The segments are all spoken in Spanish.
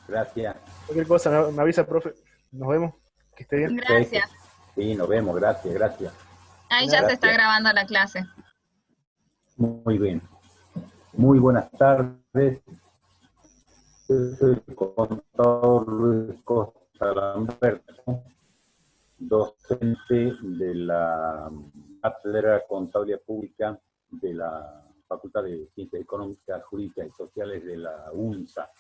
Gracias. Cualquier cosa me avisa, profe. Nos vemos. Que esté bien. Perfecto. Gracias. Sí, nos vemos. Gracias, gracias. De Ahí ya nada. se está Gracias. grabando la clase. Muy bien. Muy buenas tardes. Yo soy el contador Luis Costa Lamberto, docente de la Cátedra de Contabilidad Pública de la Facultad de Ciencias Económicas, Jurídicas y Sociales de la UNSA.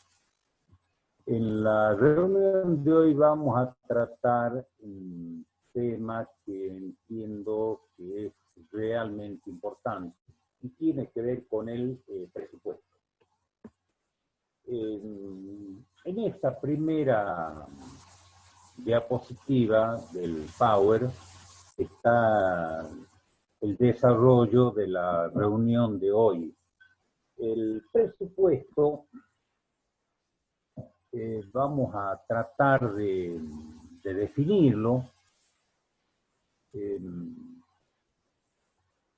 En la reunión de hoy vamos a tratar un tema que entiendo que es realmente importante y tiene que ver con el presupuesto. En esta primera diapositiva del Power está el desarrollo de la reunión de hoy. El presupuesto vamos a tratar de definirlo.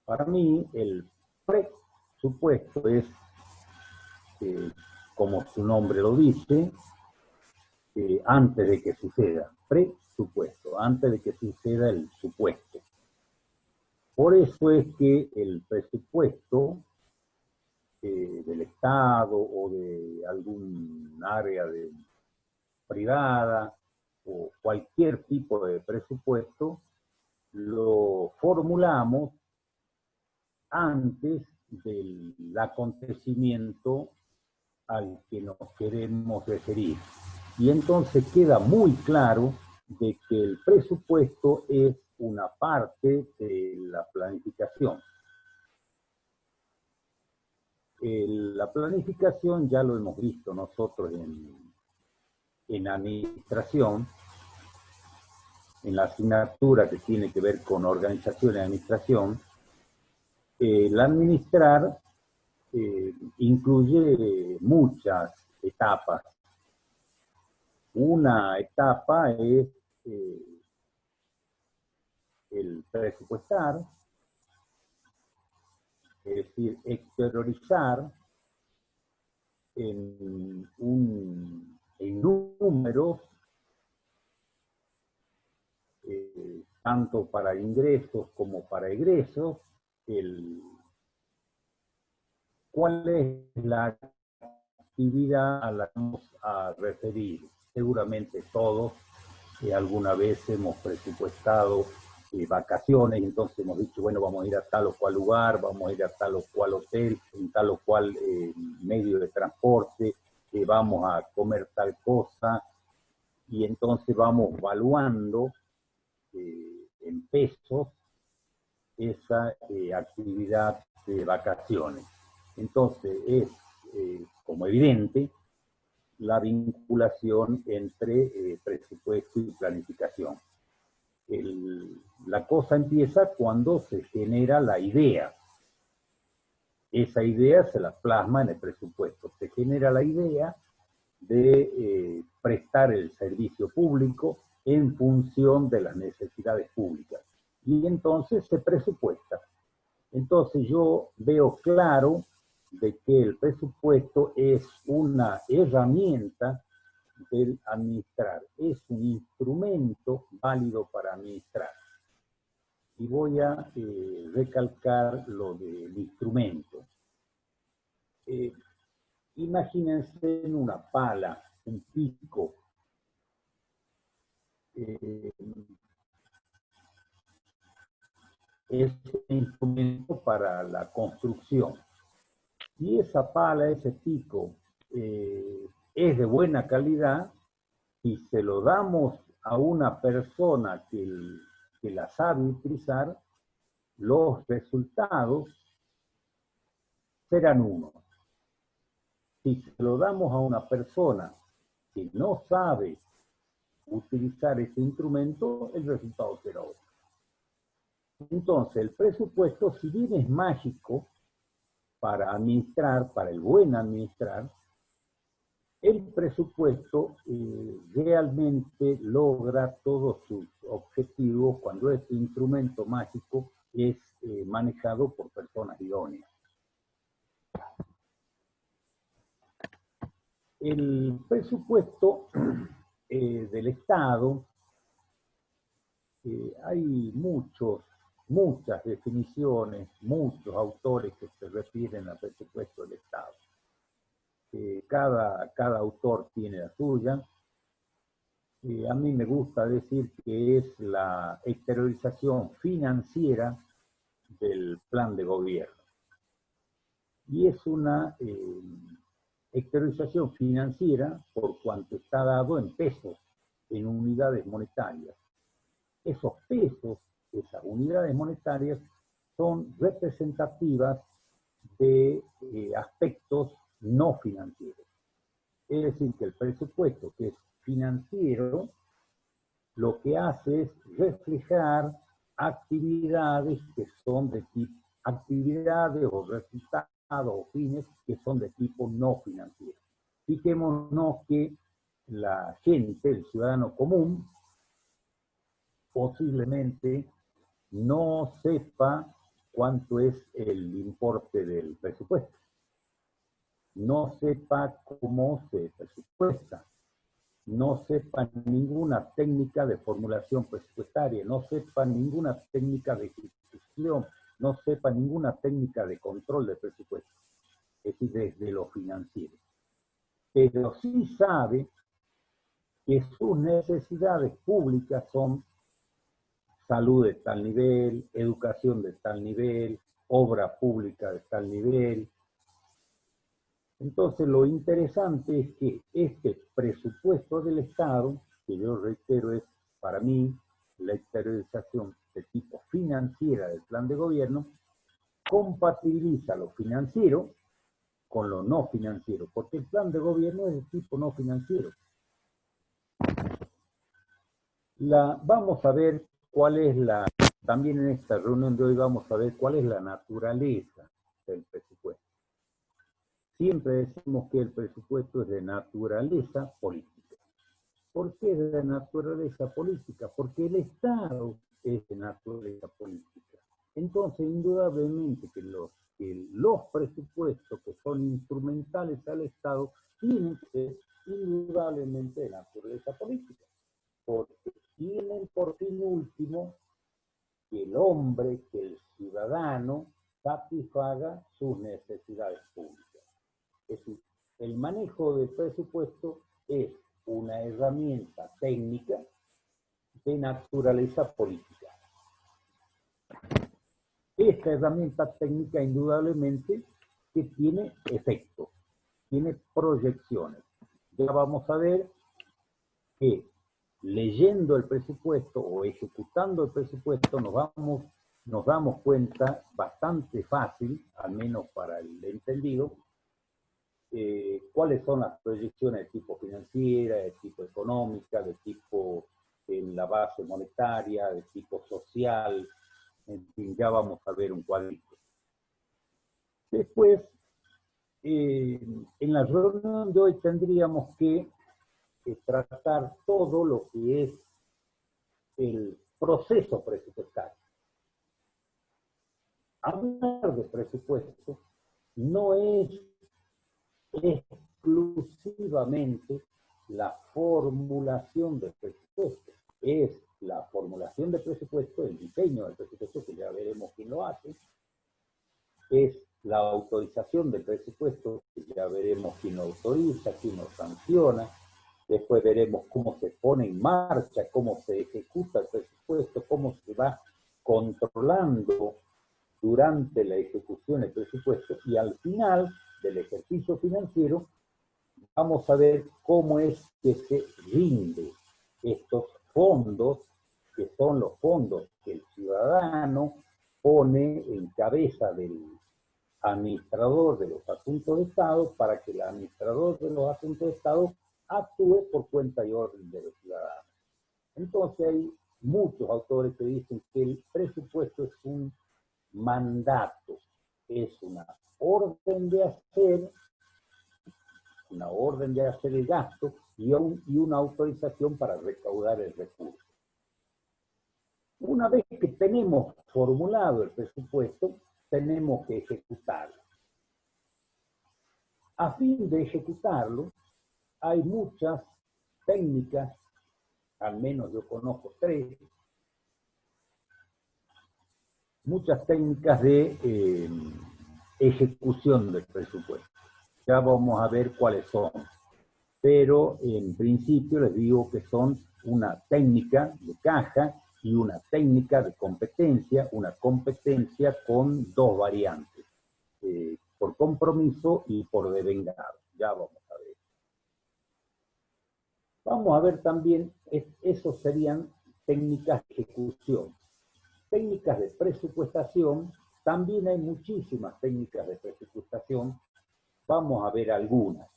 Para mí, el presupuesto es, como su nombre lo dice, antes de que suceda. Presupuesto, antes de que suceda el supuesto. Por eso es que el presupuesto del Estado o de algún área privada o cualquier tipo de presupuesto lo formulamos antes del acontecimiento al que nos queremos referir. Y entonces queda muy claro de que el presupuesto es una parte de la planificación. La planificación ya lo hemos visto nosotros en administración, en la asignatura que tiene que ver con organización y administración. El administrar incluye muchas etapas. Una etapa es el presupuestar, es decir, exteriorizar en números, tanto para ingresos como para egresos, cuál es la actividad a la que vamos a referir. Seguramente todos alguna vez hemos presupuestado vacaciones, entonces hemos dicho, bueno, vamos a ir a tal o cual lugar, vamos a ir a tal o cual hotel, en tal o cual medio de transporte, vamos a comer tal cosa, y entonces vamos evaluando en pesos esa actividad de vacaciones. Entonces es, como evidente, la vinculación entre presupuesto y planificación. La cosa empieza cuando se genera la idea. Esa idea se la plasma en el presupuesto. Se genera la idea de prestar el servicio público en función de las necesidades públicas. Y entonces se presupuesta. Entonces yo veo claro de que el presupuesto es una herramienta del administrar, es un instrumento válido para administrar. Y voy a recalcar lo del instrumento. Imagínense en una pala, un pico. Es un instrumento para la construcción. Si esa pala, ese pico, es de buena calidad, y se lo damos a una persona que la sabe utilizar, los resultados serán unos. Si se lo damos a una persona que no sabe utilizar ese instrumento, el resultado será otro. Entonces, el presupuesto, si bien es mágico para administrar, para el buen administrar, el presupuesto realmente logra todos sus objetivos cuando este instrumento mágico es manejado por personas idóneas. El presupuesto del Estado, hay muchas definiciones, muchos autores que se refieren al presupuesto del Estado. Cada autor tiene la suya. A mí me gusta decir que es la exteriorización financiera del plan de gobierno. Y es una exteriorización financiera por cuanto está dado en pesos, en unidades monetarias. Esos pesos, esas unidades monetarias, son representativas de aspectos no financieros. Es decir, que el presupuesto que es financiero, lo que hace es reflejar actividades que son de tipo, actividades o resultados o fines que son de tipo no financiero. Fijémonos que la gente, el ciudadano común, posiblemente no sepa cuánto es el importe del presupuesto, no sepa cómo se presupuesta, no sepa ninguna técnica de formulación presupuestaria, no sepa ninguna técnica de ejecución, no sepa ninguna técnica de control de presupuesto, es decir, desde lo financiero. Pero sí sabe que sus necesidades públicas son salud de tal nivel, educación de tal nivel, obra pública de tal nivel. Entonces, lo interesante es que este presupuesto del Estado, que yo reitero es para mí la exteriorización de tipo financiera del plan de gobierno, compatibiliza lo financiero con lo no financiero, porque el plan de gobierno es de tipo no financiero. Vamos a ver cuál es también en esta reunión de hoy vamos a ver cuál es la naturaleza del presupuesto. Siempre decimos que el presupuesto es de naturaleza política. ¿Por qué es de naturaleza política? Porque el Estado es de naturaleza política. Entonces, indudablemente que los presupuestos que son instrumentales al Estado tienen que ser indudablemente de naturaleza política. Porque tienen por fin último que el hombre, que el ciudadano satisfaga sus necesidades públicas. Es decir, el manejo del presupuesto es una herramienta técnica de naturaleza política. Esta herramienta técnica indudablemente que tiene efectos, tiene proyecciones. Ya vamos a ver que leyendo el presupuesto o ejecutando el presupuesto nos damos cuenta bastante fácil, al menos para el entendido, cuáles son las proyecciones de tipo financiera, de tipo económica, de tipo en la base monetaria, de tipo social, en fin, ya vamos a ver un cuadrito. Después, en la reunión de hoy tendríamos que tratar todo lo que es el proceso presupuestario. Hablar de presupuesto no es exclusivamente la formulación del presupuesto, es la formulación del presupuesto, el diseño del presupuesto, que ya veremos quién lo hace, es la autorización del presupuesto, que ya veremos quién lo autoriza, quién lo sanciona, después veremos cómo se pone en marcha, cómo se ejecuta el presupuesto, cómo se va controlando durante la ejecución del presupuesto y al final del ejercicio financiero vamos a ver cómo es que se rinde estos fondos, que son los fondos que el ciudadano pone en cabeza del administrador de los asuntos de Estado para que el administrador de los asuntos de Estado actúe por cuenta y orden de los ciudadanos. Entonces hay muchos autores que dicen que el presupuesto es un mandato, es una orden de hacer el gasto y una autorización para recaudar el recurso. Una vez que tenemos formulado el presupuesto, tenemos que ejecutarlo. A fin de ejecutarlo, hay muchas técnicas, al menos yo conozco tres, muchas técnicas de ejecución del presupuesto. Ya vamos a ver cuáles son. Pero en principio les digo que son una técnica de caja y una técnica de competencia, una competencia con dos variantes, por compromiso y por devengado. Ya vamos a ver. Vamos a ver también, esos serían técnicas de ejecución. Técnicas de presupuestación, también hay muchísimas técnicas de presupuestación. Vamos a ver algunas.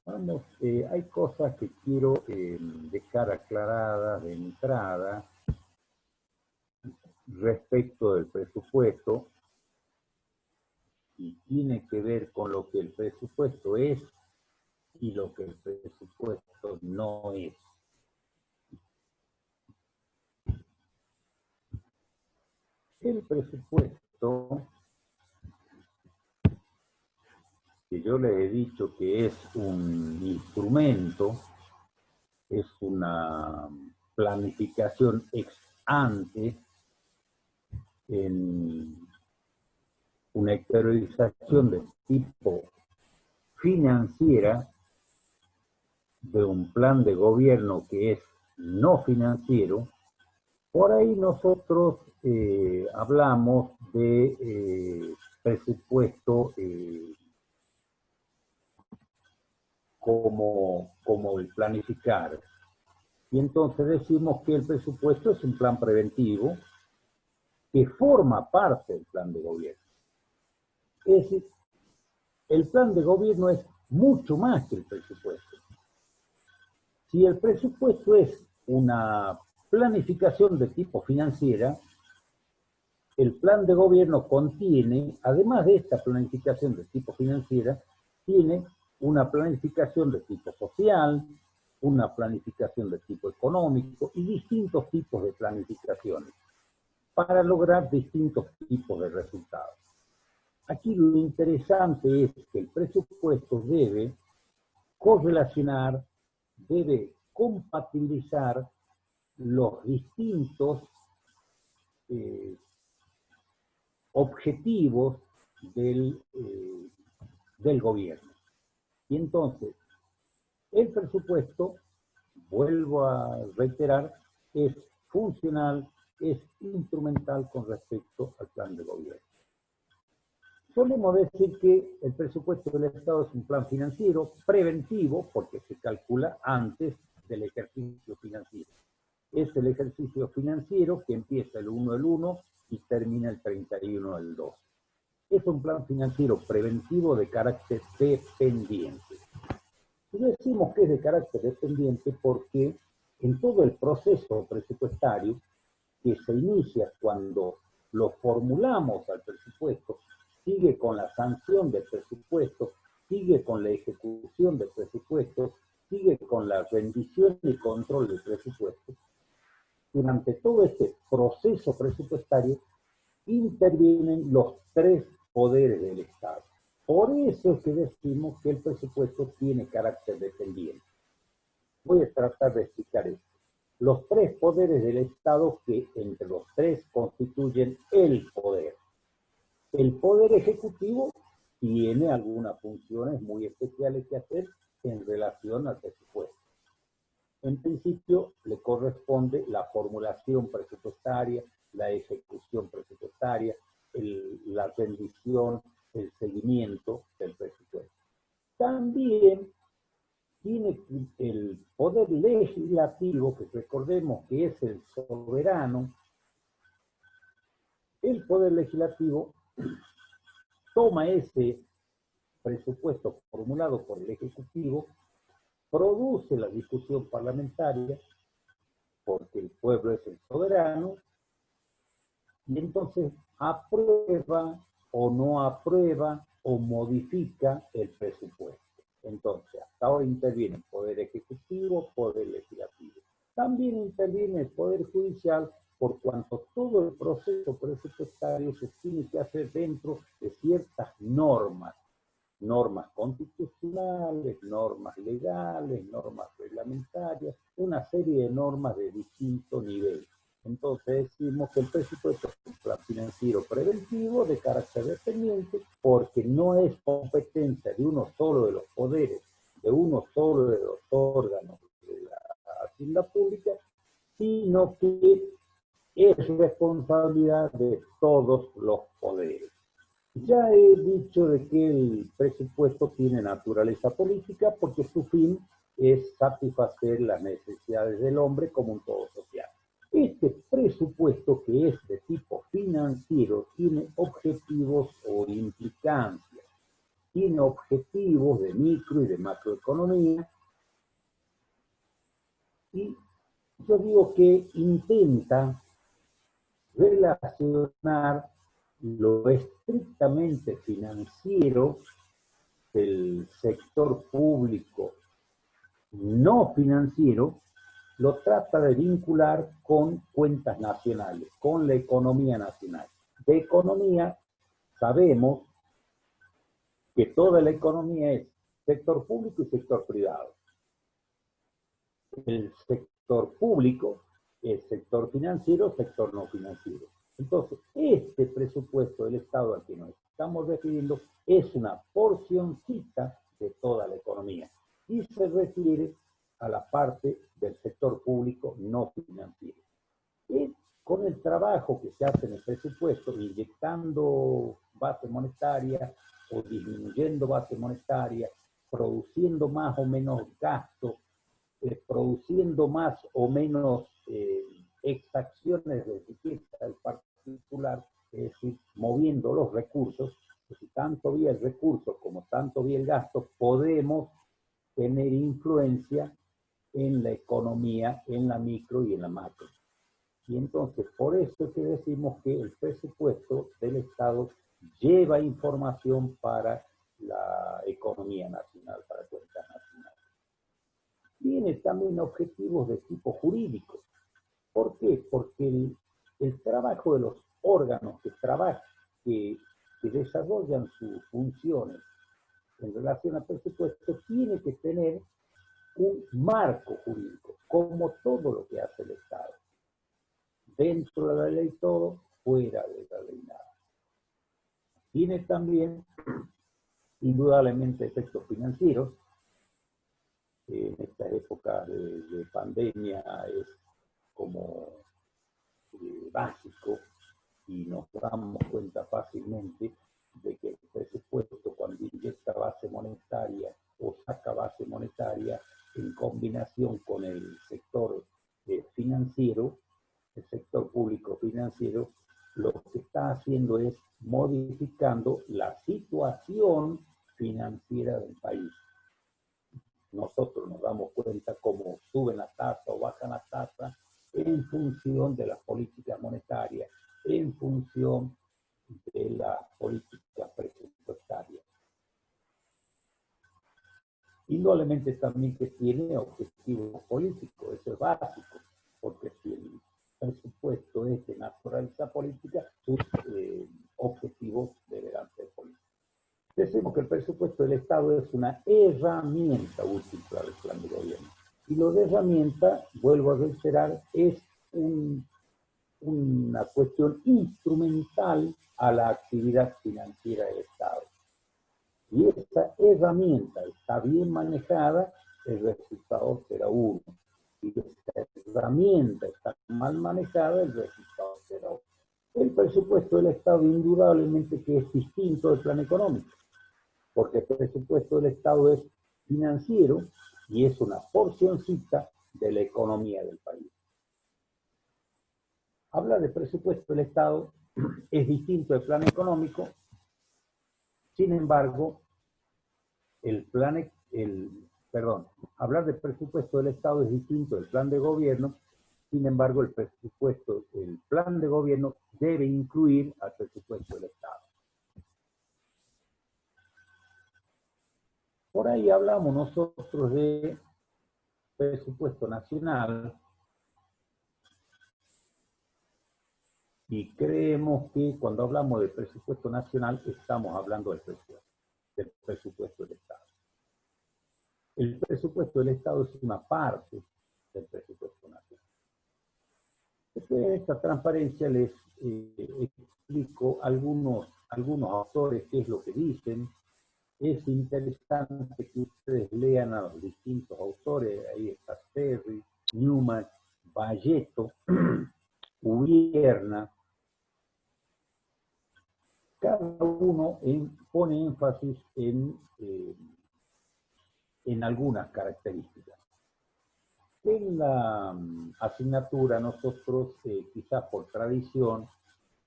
Vamos, hay cosas que quiero dejar aclaradas de entrada respecto del presupuesto y tiene que ver con lo que el presupuesto es y lo que el presupuesto no es. El presupuesto, que yo les he dicho que es un instrumento, es una planificación ex ante en una exteriorización de tipo financiera de un plan de gobierno que es no financiero. Por ahí nosotros hablamos de presupuesto como el planificar. Y entonces decimos que el presupuesto es un plan preventivo que forma parte del plan de gobierno. Es decir, el plan de gobierno es mucho más que el presupuesto. Si el presupuesto es una planificación de tipo financiera, el plan de gobierno contiene, además de esta planificación de tipo financiera, tiene una planificación de tipo social, una planificación de tipo económico y distintos tipos de planificaciones para lograr distintos tipos de resultados. Aquí lo interesante es que el presupuesto debe correlacionar, debe compatibilizar los distintos objetivos del gobierno. Y entonces, el presupuesto, vuelvo a reiterar, es funcional, es instrumental con respecto al plan de gobierno. Solemos decir que el presupuesto del Estado es un plan financiero preventivo porque se calcula antes del ejercicio financiero. Es el ejercicio financiero que empieza el 1 del 1 y termina el 31 del 2. Es un plan financiero preventivo de carácter dependiente. Y decimos que es de carácter dependiente porque en todo el proceso presupuestario que se inicia cuando lo formulamos al presupuesto, sigue con la sanción del presupuesto, sigue con la ejecución del presupuesto, sigue con la rendición y control del presupuesto. Durante todo este proceso presupuestario intervienen los tres poderes del Estado. Por eso es que decimos que el presupuesto tiene carácter dependiente. Voy a tratar de explicar esto. Los tres poderes del Estado que entre los tres constituyen el poder. El poder ejecutivo tiene algunas funciones muy especiales que hacer en relación al presupuesto. En principio, le corresponde la formulación presupuestaria, la ejecución presupuestaria, la rendición, el seguimiento del presupuesto. También tiene el poder legislativo, que recordemos que es el soberano. El poder legislativo toma ese presupuesto formulado por el Ejecutivo, produce la discusión parlamentaria, porque el pueblo es el soberano, y entonces aprueba o no aprueba o modifica el presupuesto. Entonces, hasta ahora interviene el Poder Ejecutivo, Poder Legislativo. También interviene el Poder Judicial por cuanto todo el proceso presupuestario se tiene que hacer dentro de ciertas normas, normas constitucionales, normas legales, normas reglamentarias, una serie de normas de distinto nivel. Entonces decimos que el presupuesto es un plan financiero preventivo de carácter dependiente porque no es competencia de uno solo de los poderes, de uno solo de los órganos de la hacienda pública, sino que es responsabilidad de todos los poderes. Ya he dicho de que el presupuesto tiene naturaleza política porque su fin es satisfacer las necesidades del hombre como un todo social. Este presupuesto, que es de tipo financiero, tiene objetivos o implicancias, tiene objetivos de micro y de macroeconomía, y yo digo que intenta relacionar lo estrictamente financiero del sector público no financiero, lo trata de vincular con cuentas nacionales, con la economía nacional. De economía sabemos que toda la economía es sector público y sector privado. El sector público es sector financiero, sector no financiero. Entonces, este presupuesto del Estado al que nos estamos refiriendo es una porcioncita de toda la economía y se refiere a la parte del sector público no financiero. Y con el trabajo que se hace en el presupuesto, inyectando base monetaria o disminuyendo base monetaria, produciendo más o menos gasto, produciendo más o menos exacciones de riqueza del particular, es decir, moviendo los recursos, si tanto vía el recurso como tanto vía el gasto, podemos tener influencia en la economía, en la micro y en la macro. Y entonces, por eso es que decimos que el presupuesto del Estado lleva información para la economía nacional, para cuentas nacionales. Tiene también objetivos de tipo jurídico. ¿Por qué? Porque el trabajo de los órganos que desarrollan sus funciones en relación al presupuesto tiene que tener un marco jurídico, como todo lo que hace el Estado. Dentro de la ley todo, fuera de la ley nada. Tiene también, indudablemente, efectos financieros. En esta época de pandemia es como básico y nos damos cuenta fácilmente de que el presupuesto, cuando inyecta base monetaria o saca base monetaria en combinación con el sector financiero, el sector público financiero, lo que está haciendo es modificando la situación financiera del país. Nosotros nos damos cuenta cómo suben las tasas o bajan las tasas en función de las políticas monetarias, en función de las políticas presupuestarias. Indudablemente también que tiene objetivos políticos, eso es básico, porque si el presupuesto es de naturaleza política, sus objetivos deberán ser políticos. Decimos que el presupuesto del Estado es una herramienta útil para el plan de gobierno. Y lo de herramienta, vuelvo a reiterar, es una cuestión instrumental a la actividad financiera del Estado. Y esta herramienta está bien manejada, el resultado será uno. Si esta herramienta está mal manejada, el resultado será otro. El presupuesto del Estado indudablemente que es distinto del plan económico, porque el presupuesto del Estado es financiero y es una porcioncita de la economía del país. Hablar de presupuesto del Estado es distinto del plan económico, sin embargo, hablar de presupuesto del Estado es distinto del plan de gobierno, sin embargo, el presupuesto, el plan de gobierno debe incluir al presupuesto del Estado. Por ahí hablamos nosotros de presupuesto nacional y creemos que cuando hablamos de presupuesto nacional estamos hablando del presupuesto del Estado. El presupuesto del Estado es una parte del presupuesto nacional. Después de esta transparencia les explico algunos autores qué es lo que dicen. Es interesante que ustedes lean a los distintos autores. Ahí está Serri, Newman, Valletto, Ubierna. Cada uno pone énfasis en algunas características. En la asignatura nosotros, quizás por tradición,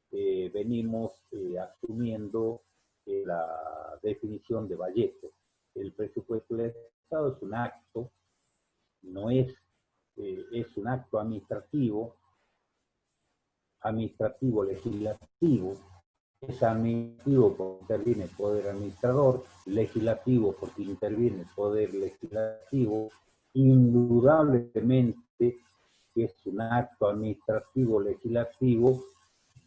venimos asumiendo la definición de Valletto. El presupuesto del Estado es un acto, no es un acto administrativo legislativo. Es administrativo porque interviene el poder administrador, legislativo porque interviene el poder legislativo. Indudablemente que es un acto administrativo legislativo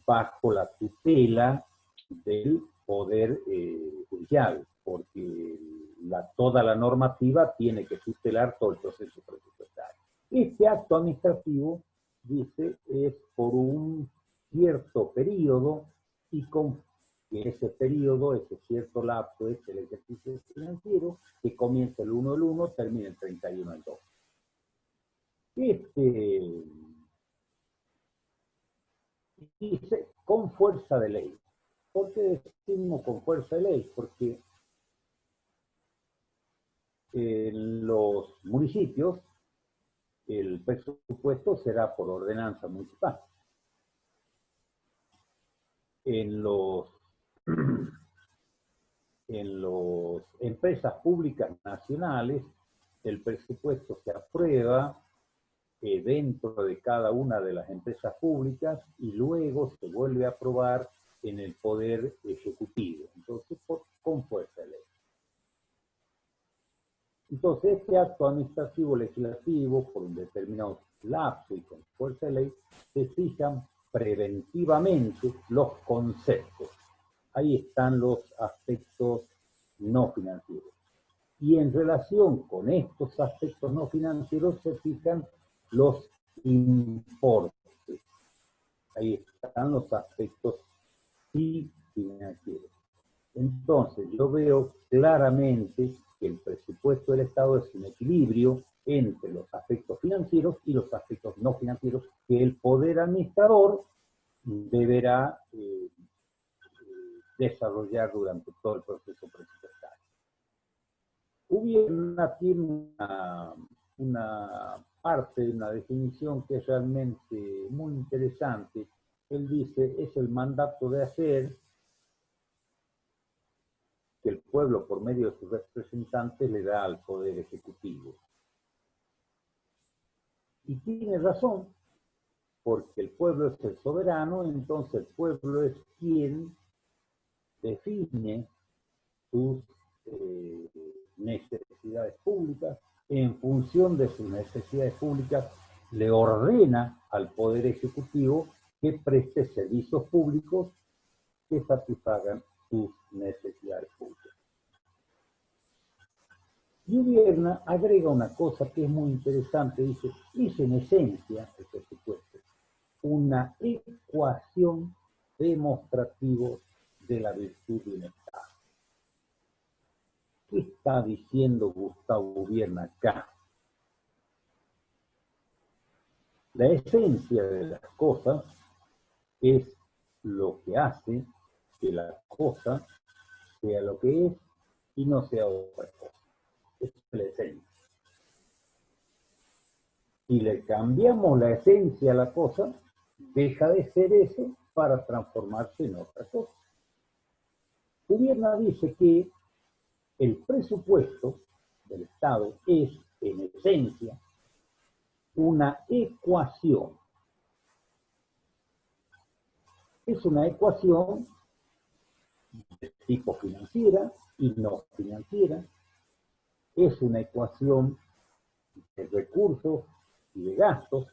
bajo la tutela del poder judicial, porque toda la normativa tiene que tutelar todo el proceso presupuestario. Este acto administrativo, dice, es por un cierto periodo y con ese periodo, ese cierto lapso es el ejercicio financiero que comienza el 1 del 1, termina el 31 del 2. Dice con fuerza de ley. ¿Por qué decimos con fuerza de ley? Porque en los municipios el presupuesto será por ordenanza municipal. En las empresas públicas nacionales, el presupuesto se aprueba dentro de cada una de las empresas públicas y luego se vuelve a aprobar en el Poder Ejecutivo. Entonces, con fuerza de ley. Entonces, este acto administrativo legislativo, por un determinado lapso y con fuerza de ley, se fijan preventivamente los conceptos. Ahí están los aspectos no financieros. Y en relación con estos aspectos no financieros se fijan los importes. Ahí están los aspectos sí financieros. Entonces, yo veo claramente que el presupuesto del Estado es un equilibrio entre los aspectos financieros y los aspectos no financieros que el poder administrador deberá desarrollar durante todo el proceso presupuestario. Tiene una parte, una definición que es realmente muy interesante. Él dice, es el mandato de hacer que el pueblo, por medio de sus representantes, le da al Poder Ejecutivo. Y tiene razón, porque el pueblo es el soberano, entonces el pueblo es quien define sus necesidades públicas. En función de sus necesidades públicas, le ordena al Poder Ejecutivo que preste servicios públicos que satisfagan sus necesidades públicas. Y Ubierna agrega una cosa que es muy interesante, dice, es en esencia el presupuesto una ecuación demostrativa de la virtud de un Estado. ¿Qué está diciendo Gustavo Ubierna acá? La esencia de las cosas es lo que hace que la cosa sea lo que es y no sea otra cosa. Esa es la esencia. Si le cambiamos la esencia a la cosa, deja de ser eso para transformarse en otra cosa. Ubierna dice que el presupuesto del Estado es, en esencia, una ecuación. Es una ecuación de tipo financiera y no financiera. Es una ecuación de recursos y de gastos.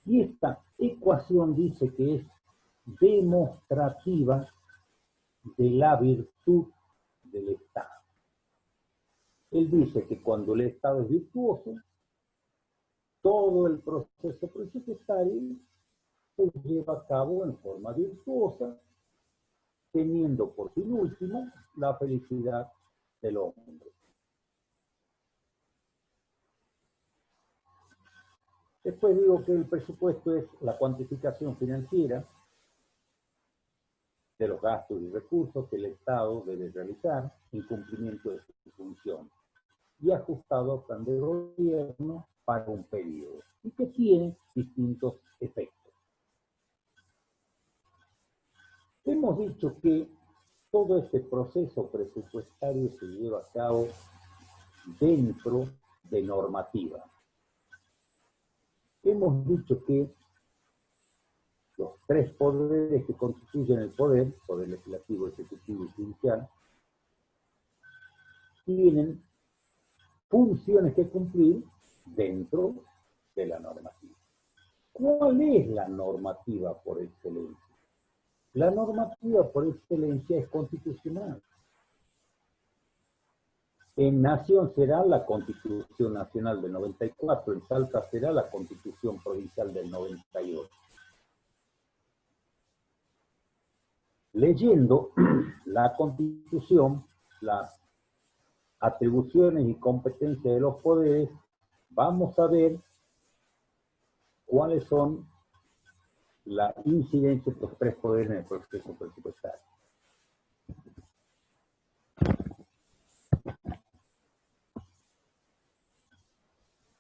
Y esta ecuación dice que es demostrativa de la virtud del Estado. Él dice que cuando el Estado es virtuoso, todo el proceso presupuestario se lleva a cabo en forma virtuosa, teniendo por fin último la felicidad del hombre. Después digo que el presupuesto es la cuantificación financiera de los gastos y recursos que el Estado debe realizar en cumplimiento de su función y ajustado al plan de gobierno para un periodo y que tiene distintos efectos. Hemos dicho que todo este proceso presupuestario se lleva a cabo dentro de normativa. Hemos dicho que los tres poderes que constituyen el poder legislativo, ejecutivo y judicial, tienen funciones que cumplir dentro de la normativa. ¿Cuál es la normativa por excelencia? La normativa por excelencia es constitucional. En Nación será la Constitución Nacional del 94, en Salta será la Constitución Provincial del 98. Leyendo la Constitución, las atribuciones y competencias de los poderes, vamos a ver cuáles son la incidencia de los tres poderes en el proceso presupuestario.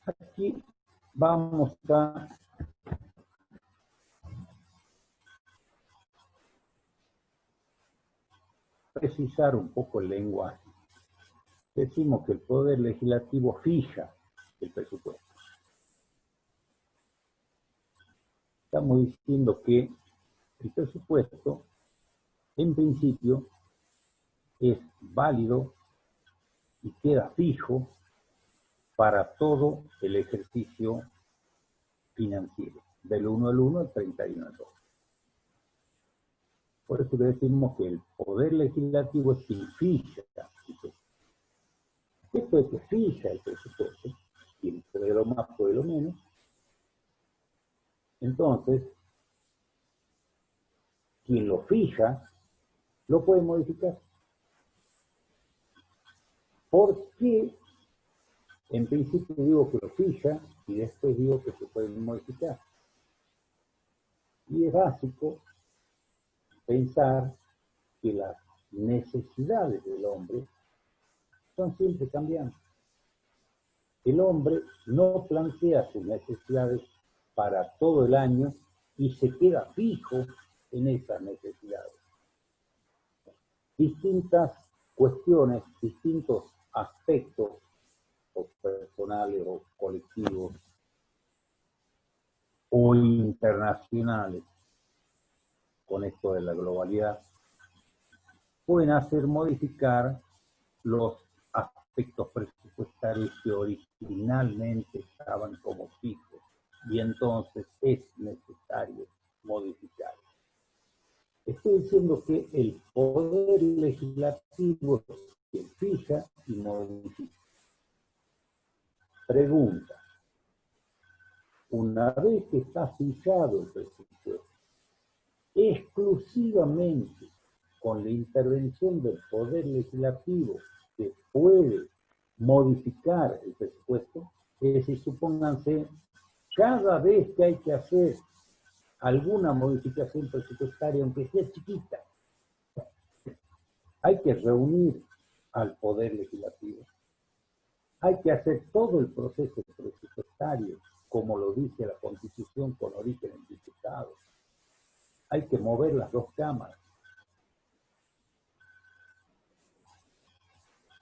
Aquí vamos a precisar un poco el lenguaje. Decimos que el poder legislativo fija el presupuesto. Estamos diciendo que el presupuesto, en principio, es válido y queda fijo para todo el ejercicio financiero, del 1 al 1 al 31 al 2. Por eso decimos que el poder legislativo es quien fija. Esto es que fija el presupuesto, quien puede lo más, puede lo menos. Entonces, quien lo fija, lo puede modificar. ¿Por qué? En principio digo que lo fija y después digo que se puede modificar. Y es básico pensar que las necesidades del hombre son siempre cambiantes. El hombre no plantea sus necesidades para todo el año y se queda fijo en esas necesidades. Distintas cuestiones, distintos aspectos, o personales o colectivos, o internacionales, con esto de la globalidad, pueden hacer modificar los aspectos presupuestarios que originalmente estaban como fijos, y entonces es necesario modificar. Estoy diciendo que el poder legislativo se fija y modifica. Pregunta: una vez que está fijado el presupuesto, exclusivamente con la intervención del poder legislativo se puede modificar el presupuesto, es decir, supónganse, cada vez que hay que hacer alguna modificación presupuestaria, aunque sea chiquita, hay que reunir al poder legislativo. Hay que hacer todo el proceso presupuestario, como lo dice la Constitución, con origen en diputados. Hay que mover las dos cámaras.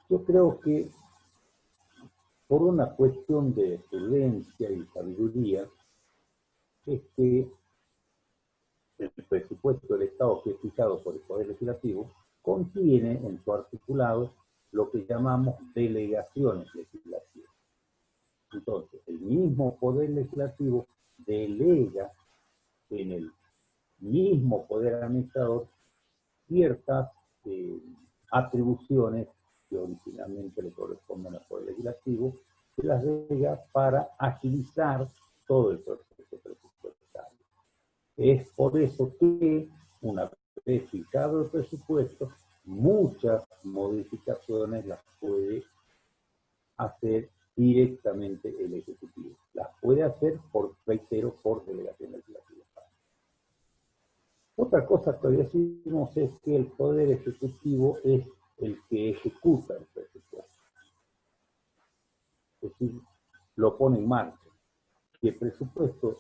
Yo creo que por una cuestión de prudencia y sabiduría, es que el presupuesto del Estado que es fijado por el Poder Legislativo contiene en su articulado lo que llamamos delegaciones legislativas. Entonces, el mismo Poder Legislativo delega en el mismo Poder Administrador ciertas atribuciones que originalmente le corresponden al Poder Legislativo, se las delega para agilizar todo el proceso presupuestario. Es por eso que, una vez fijado el presupuesto, muchas modificaciones las puede hacer directamente el Ejecutivo. Las puede hacer, reitero, por delegación legislativa. Otra cosa que decimos es que el Poder Ejecutivo es el que ejecuta el presupuesto. Es decir, lo pone en marcha. Si el presupuesto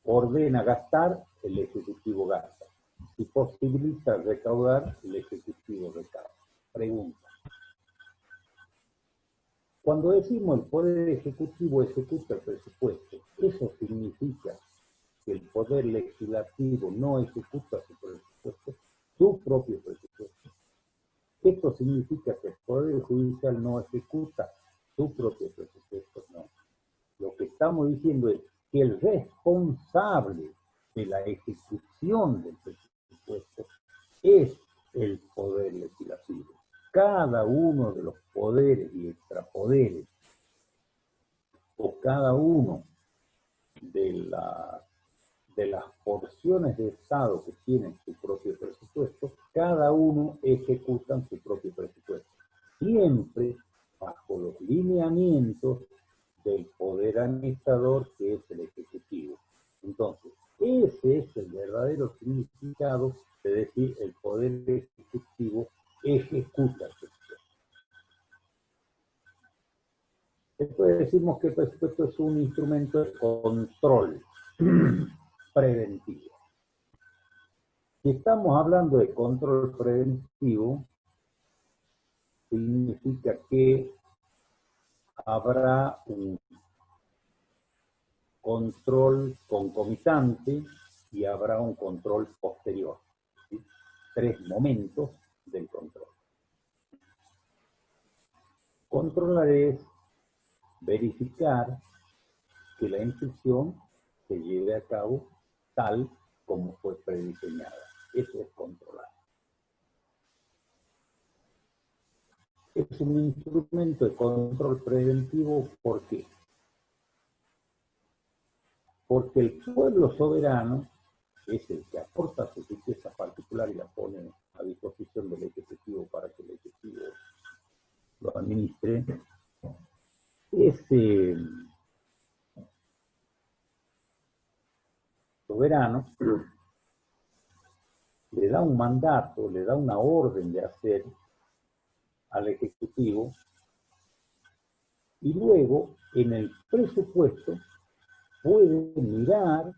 ordena gastar, el Ejecutivo gasta. Si posibilita recaudar, el Ejecutivo recauda. Pregunta. Cuando decimos el Poder Ejecutivo ejecuta el presupuesto, ¿eso significa que el Poder Legislativo no ejecuta su presupuesto, su propio presupuesto? ¿Esto significa que el Poder Judicial no ejecuta su propio presupuesto? No. Lo que estamos diciendo es que el responsable de la ejecución del presupuesto es el Poder Legislativo. Cada uno de los poderes y extrapoderes, o cada uno de las porciones de Estado que tienen su propio presupuesto, cada uno ejecutan su propio presupuesto, siempre bajo los lineamientos del poder administrador, que es el Ejecutivo. Entonces, ese es el verdadero significado de decir el Poder Ejecutivo ejecuta el presupuesto. Después decimos que el presupuesto es un instrumento de control preventivo. Si estamos hablando de control preventivo, significa que habrá un control concomitante y habrá un control posterior. ¿Sí? 3 momentos del control. Controlar es verificar que la instrucción se lleve a cabo tal como fue prediseñada. Eso es controlar. Es un instrumento de control preventivo, ¿por qué? Porque el pueblo soberano es el que aporta su riqueza particular y la pone a disposición del Ejecutivo para que el Ejecutivo lo administre. Ese soberano le da un mandato, le da una orden de hacer al Ejecutivo, y luego en el presupuesto puede mirar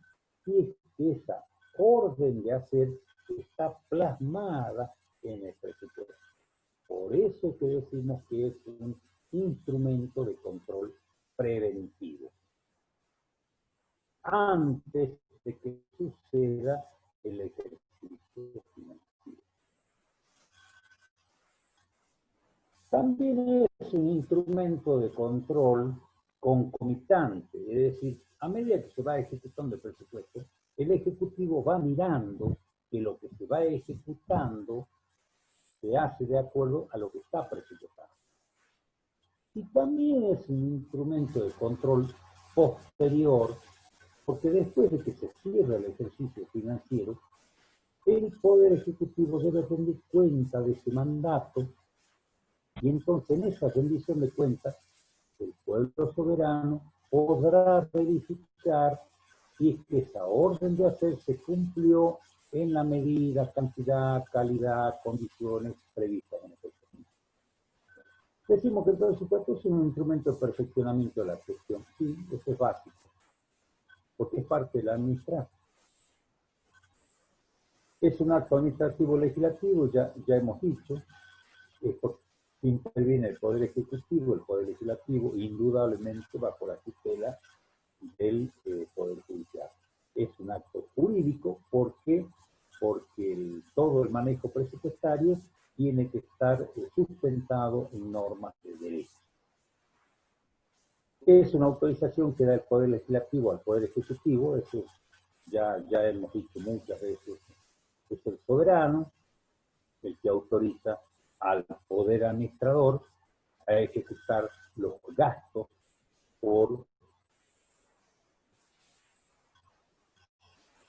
si es que esa orden de hacer está plasmada en el presupuesto. Por eso que decimos que es un instrumento de control preventivo, antes de que suceda el ejercicio financiero. También es un instrumento de control concomitante, es decir, a medida que se va ejecutando el presupuesto, el Ejecutivo va mirando que lo que se va ejecutando se hace de acuerdo a lo que está presupuestado. Y también es un instrumento de control posterior, porque después de que se cierre el ejercicio financiero, el Poder Ejecutivo debe rendir cuenta de ese mandato, y entonces en esa rendición de cuentas, el pueblo soberano podrá verificar si es que esa orden de hacer se cumplió en la medida, cantidad, calidad, condiciones previstas en el presupuesto. Decimos que el presupuesto es un instrumento de perfeccionamiento de la gestión. Sí, eso es básico, porque es parte de la administración. Es un acto administrativo legislativo, ya hemos dicho, porque interviene el Poder Ejecutivo, el Poder Legislativo, indudablemente bajo la tutela del Poder Judicial. Es un acto jurídico, ¿por qué? Porque todo el manejo presupuestario tiene que estar sustentado en normas de derecho. Es una autorización que da el Poder Legislativo al Poder Ejecutivo, eso ya hemos dicho muchas veces, es el soberano el que autoriza al Poder Administrador a ejecutar los gastos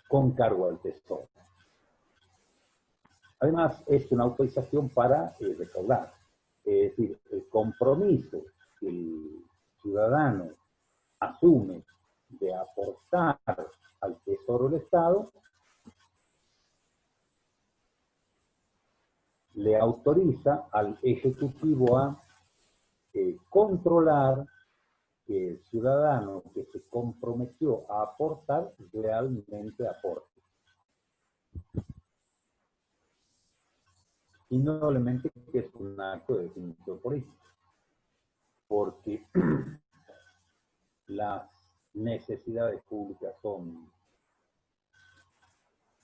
con cargo al Tesoro. Además, es una autorización para recaudar. Es decir, el compromiso que el ciudadano asume de aportar al Tesoro del Estado le autoriza al Ejecutivo a controlar que el ciudadano que se comprometió a aportar realmente aporte. Indudablemente que es un acto de definición política, porque las necesidades públicas son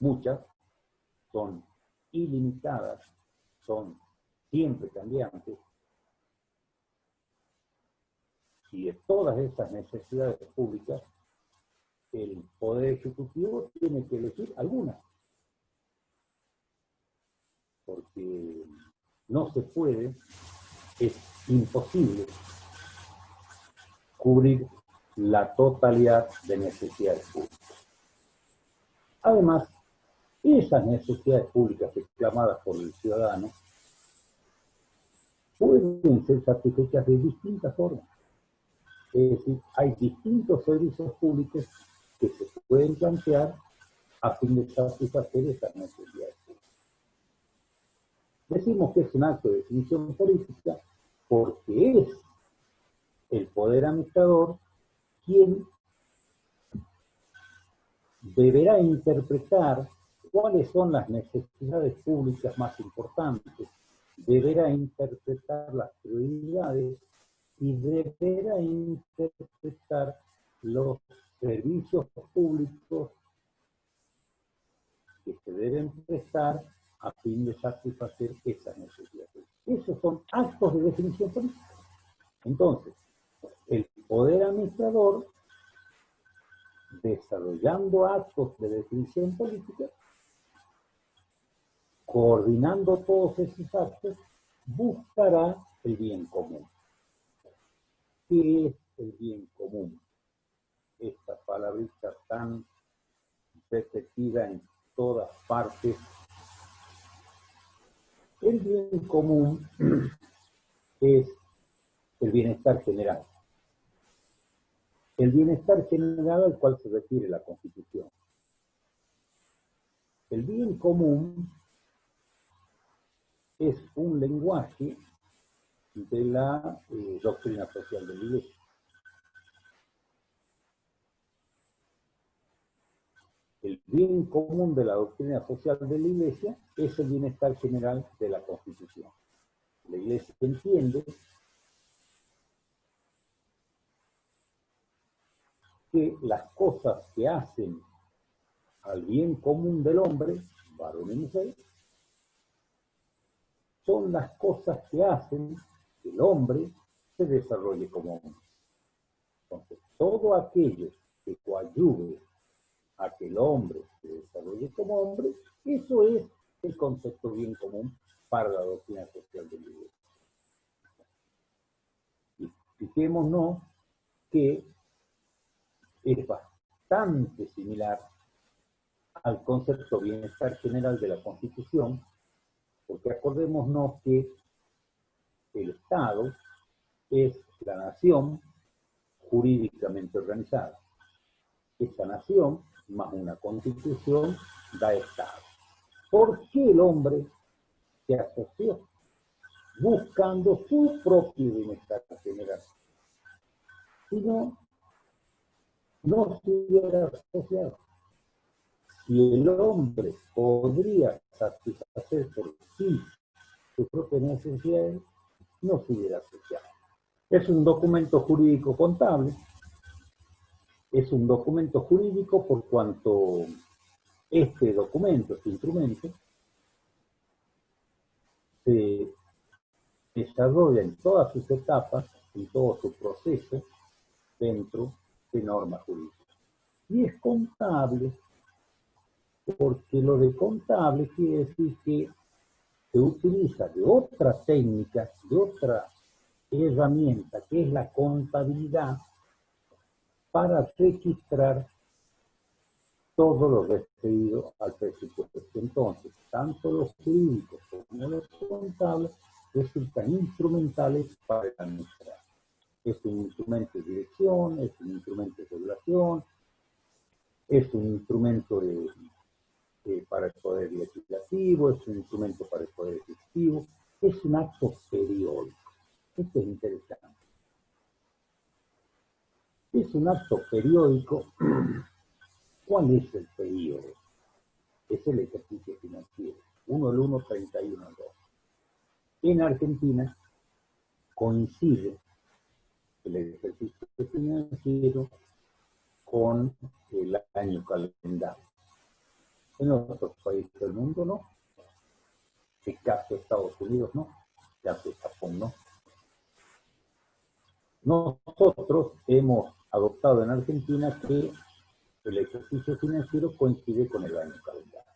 muchas, son ilimitadas, son siempre cambiantes, y de todas esas necesidades públicas, el Poder Ejecutivo tiene que elegir algunas, porque no se puede, es imposible cubrir la totalidad de necesidades públicas. Además, esas necesidades públicas reclamadas por el ciudadano pueden ser satisfechas de distintas formas. Es decir, hay distintos servicios públicos que se pueden plantear a fin de satisfacer esas necesidades públicas. Decimos que es un acto de definición política porque es el Poder Administrador quien deberá interpretar cuáles son las necesidades públicas más importantes, deberá interpretar las prioridades y deberá interpretar los servicios públicos que se deben prestar a fin de satisfacer esas necesidades. Esos son actos de definición política. Entonces, el Poder Administrador, desarrollando actos de definición política, coordinando todos esos actos, buscará el bien común. ¿Qué es el bien común? Esta palabrita tan repetida en todas partes. El bien común es el bienestar general. El bienestar general al cual se refiere la Constitución. El bien común es un lenguaje de la doctrina social de la Iglesia. El bien común de la doctrina social de la Iglesia es el bienestar general de la Constitución. La Iglesia entiende que las cosas que hacen al bien común del hombre, varón y mujer, son las cosas que hacen que el hombre se desarrolle como hombre. Entonces, todo aquello que coadyuve a que el hombre se desarrolle como hombre, eso es el concepto bien común para la doctrina social de la Iglesia. Y fijémonos que es bastante similar al concepto bienestar general de la Constitución, porque acordémonos que el Estado es la nación jurídicamente organizada. Esta nación, más una Constitución, da Estado. ¿Por qué el hombre se asoció? Buscando su propio bienestar general. Si no, no se hubiera asociado. Si el hombre podría satisfacer por sí sus propias necesidades, no se hubiera apreciado. Es un documento jurídico contable, es un documento jurídico por cuanto este documento, este instrumento, se desarrolla en todas sus etapas, en todo su proceso, dentro de normas jurídicas. Y es contable, porque lo de contable quiere decir que se utiliza de otra técnica, de otra herramienta, que es la contabilidad, para registrar todo lo referido al presupuesto. Entonces, tanto los jurídicos como los contables resultan instrumentales para administrar. Es un instrumento de dirección, es un instrumento de regulación, es un instrumento para el Poder Legislativo, es un instrumento para el Poder Ejecutivo, es un acto periódico. Esto es interesante. Es un acto periódico. ¿Cuál es el periodo? Es el ejercicio financiero, 1 al 1, 31 al 2. En Argentina coincide el ejercicio financiero con el año calendario. En otros países del mundo no. En el caso de Estados Unidos no. En el caso de Japón no. Nosotros hemos adoptado en Argentina que el ejercicio financiero coincide con el año calendario.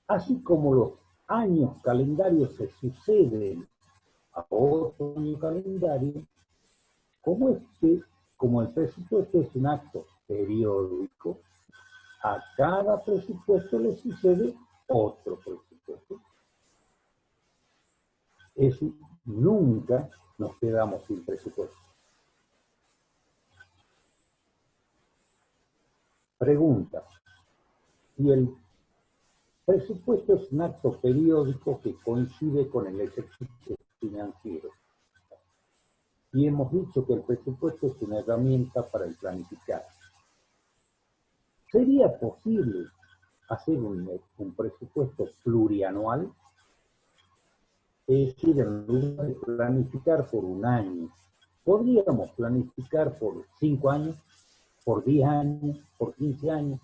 Así como los años calendarios se suceden a otro año calendario, como el presupuesto es un acto periódico, a cada presupuesto le sucede otro presupuesto. Es decir, nunca nos quedamos sin presupuesto. Pregunta: si el presupuesto es un acto periódico que coincide con el ejercicio financiero, y hemos dicho que el presupuesto es una herramienta para el planificar, ¿sería posible hacer un presupuesto plurianual? Es decir, en lugar de planificar por un año, podríamos planificar por 5 años, por 10 años, por 15 años.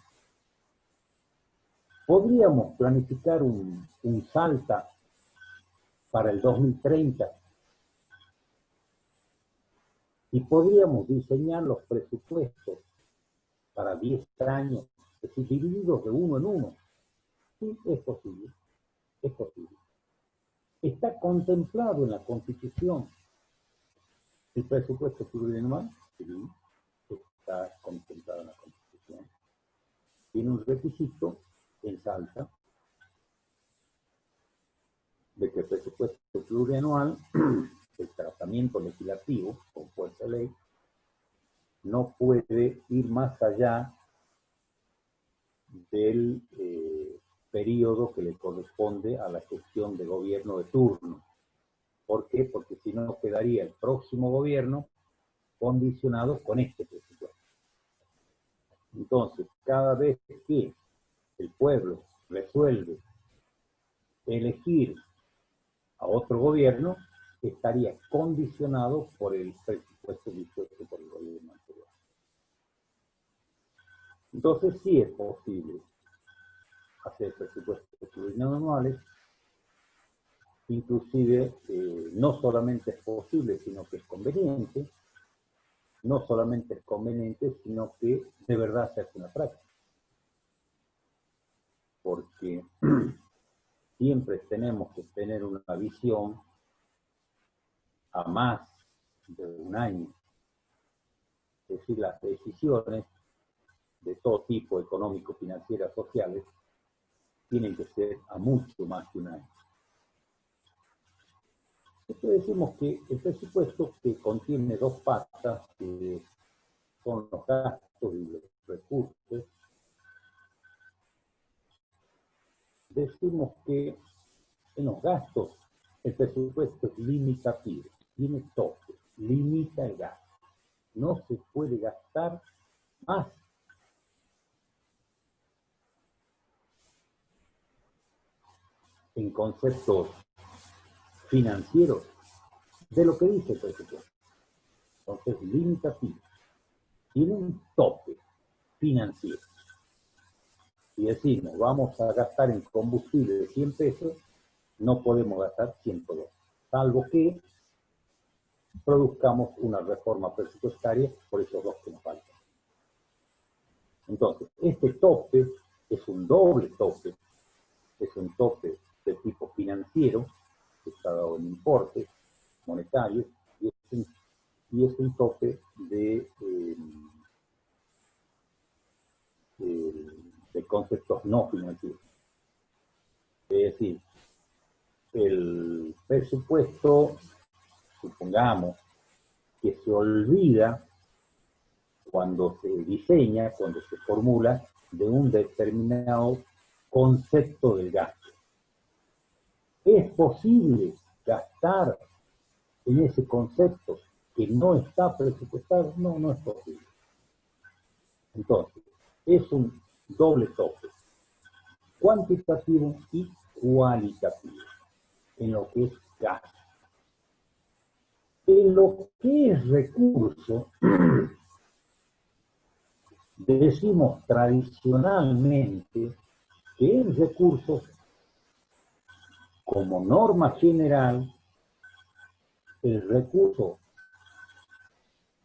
Podríamos planificar un Salta para el 2030 y podríamos diseñar los presupuestos para 10 años, es decir, divididos de uno en uno. Sí, es posible, es posible. Está contemplado en la Constitución el presupuesto plurianual, sí, está contemplado en la Constitución. Tiene un requisito en Salta de que el presupuesto plurianual, el tratamiento legislativo con fuerza de ley, no puede ir más allá del periodo que le corresponde a la gestión de gobierno de turno. ¿Por qué? Porque si no quedaría el próximo gobierno condicionado con este presupuesto. Entonces, cada vez que el pueblo resuelve elegir a otro gobierno, estaría condicionado por el presupuesto dispuesto por el gobierno anterior. Entonces, sí es posible hacer presupuestos plurianuales. Inclusive, no solamente es posible, sino que es conveniente. No solamente es conveniente, sino que de verdad se hace una práctica. Porque siempre tenemos que tener una visión a más de un año. Es decir, las decisiones de todo tipo, económico, financieras, sociales, tienen que ser a mucho más de un año. Entonces decimos que el presupuesto, que contiene dos patas, que son los gastos y los recursos, decimos que en los gastos el presupuesto es limitativo, tiene tope, limita el gasto. No se puede gastar más. En conceptos financieros de lo que dice el presupuesto. Entonces, limitativo. Tiene un tope financiero. Si decimos, vamos a gastar en combustible de 100 pesos, no podemos gastar 102, salvo que produzcamos una reforma presupuestaria por esos dos que nos faltan. Entonces, este tope es un doble tope, es un tope de tipo financiero, que está dado en importe monetario, y es un tope de conceptos no financieros. Es decir, el presupuesto, supongamos, que se olvida cuando se diseña, cuando se formula, de un determinado concepto del gasto. ¿Es posible gastar en ese concepto que no está presupuestado? No, no es posible. Entonces, es un doble tope, cuantitativo y cualitativo, en lo que es gasto. En lo que es recurso, decimos tradicionalmente que el recurso, como norma general, el recurso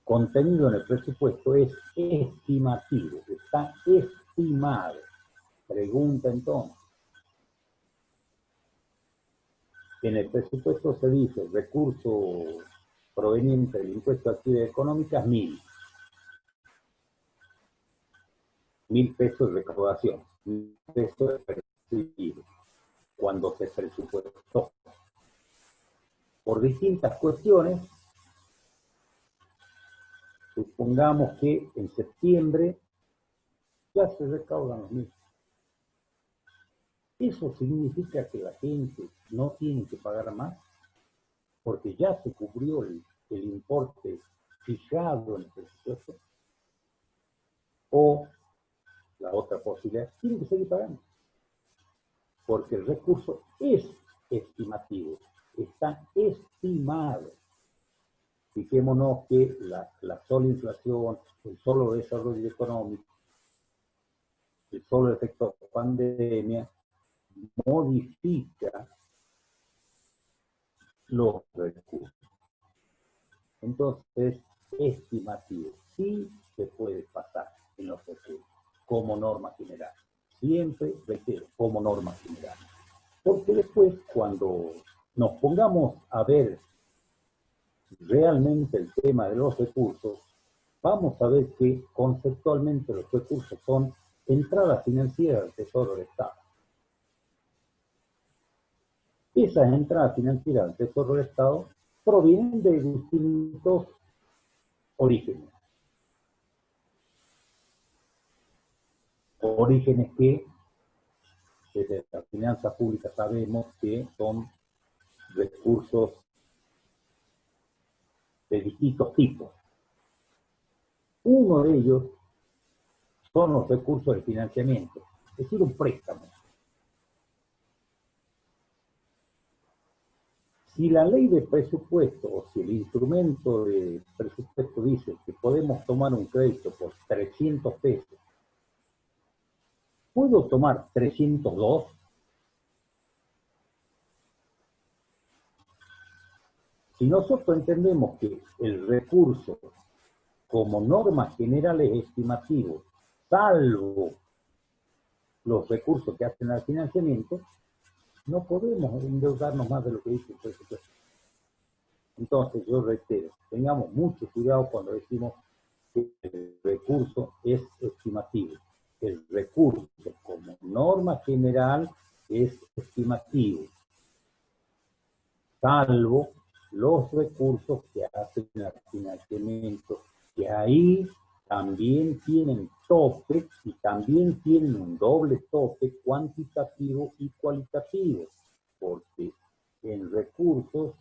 contenido en el presupuesto es estimativo, está estimado. Pregunta entonces, en el presupuesto se dice el recurso proveniente del impuesto de actividades económicas, 1.000 pesos de recaudación, 1.000 pesos de percibido, cuando se presupuestó. Por distintas cuestiones, supongamos que en septiembre ya se recaudan los 1.000. Eso significa que la gente no tiene que pagar más, porque ya se cubrió el importe fijado en el presupuesto. O la otra posibilidad, tiene que seguir pagando, porque el recurso es estimativo, está estimado. Fijémonos que la sola inflación, el solo desarrollo económico, el solo efecto pandemia, modifica los recursos. Entonces, estimativo, sí se puede pasar en los recursos, como norma general. Siempre, reitero, como norma general. Porque después, cuando nos pongamos a ver realmente el tema de los recursos, vamos a ver que conceptualmente los recursos son entradas financieras del Tesoro del Estado. Esas entradas financieras del Tesoro del Estado provienen de distintos orígenes. Orígenes que desde las finanzas públicas sabemos que son recursos de distintos tipos. Uno de ellos son los recursos de financiamiento, es decir, un préstamo. Si la ley de presupuesto o si el instrumento de presupuesto dice que podemos tomar un crédito por 300 pesos, ¿puedo tomar 302? Si nosotros entendemos que el recurso como norma general es estimativo, salvo los recursos que hacen al financiamiento, no podemos endeudarnos más de lo que dice el presupuesto. Entonces, yo reitero, tengamos mucho cuidado cuando decimos que el recurso es estimativo. El recurso como norma general es estimativo, salvo los recursos que hacen al financiamiento, que ahí también tienen tope y también tienen un doble tope cuantitativo y cualitativo, porque en recursos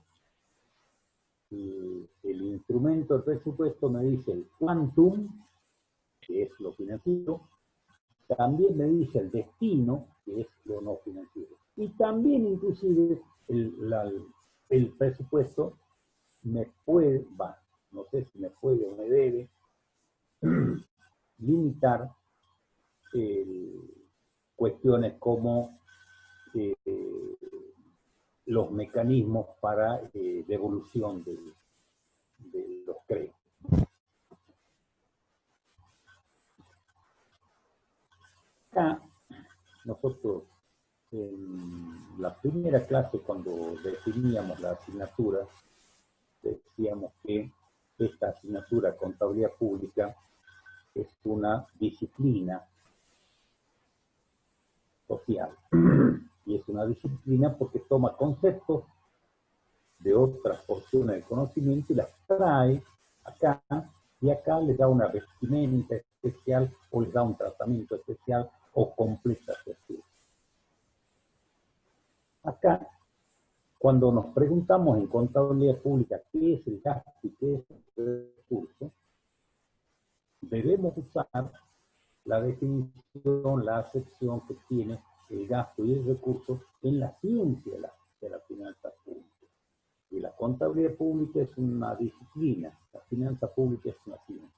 el instrumento del presupuesto me dice el quantum, que es lo financiero, también me dice el destino, que es lo no financiero, y también inclusive el el presupuesto me puede, no sé si me puede o me debe, limitar cuestiones como los mecanismos para devolución de los créditos. Acá, nosotros en la primera clase, cuando definíamos la asignatura, decíamos que esta asignatura, Contabilidad Pública, es una disciplina social. Y es una disciplina porque toma conceptos de otras porciones del conocimiento y las trae acá, y acá les da una vestimenta especial o les da un tratamiento especial o completa su estudio. Acá, cuando nos preguntamos en contabilidad pública qué es el gasto y qué es el recurso, debemos usar la definición, la acepción que tiene el gasto y el recurso en la ciencia de la finanza pública. Y la contabilidad pública es una disciplina, la finanza pública es una ciencia.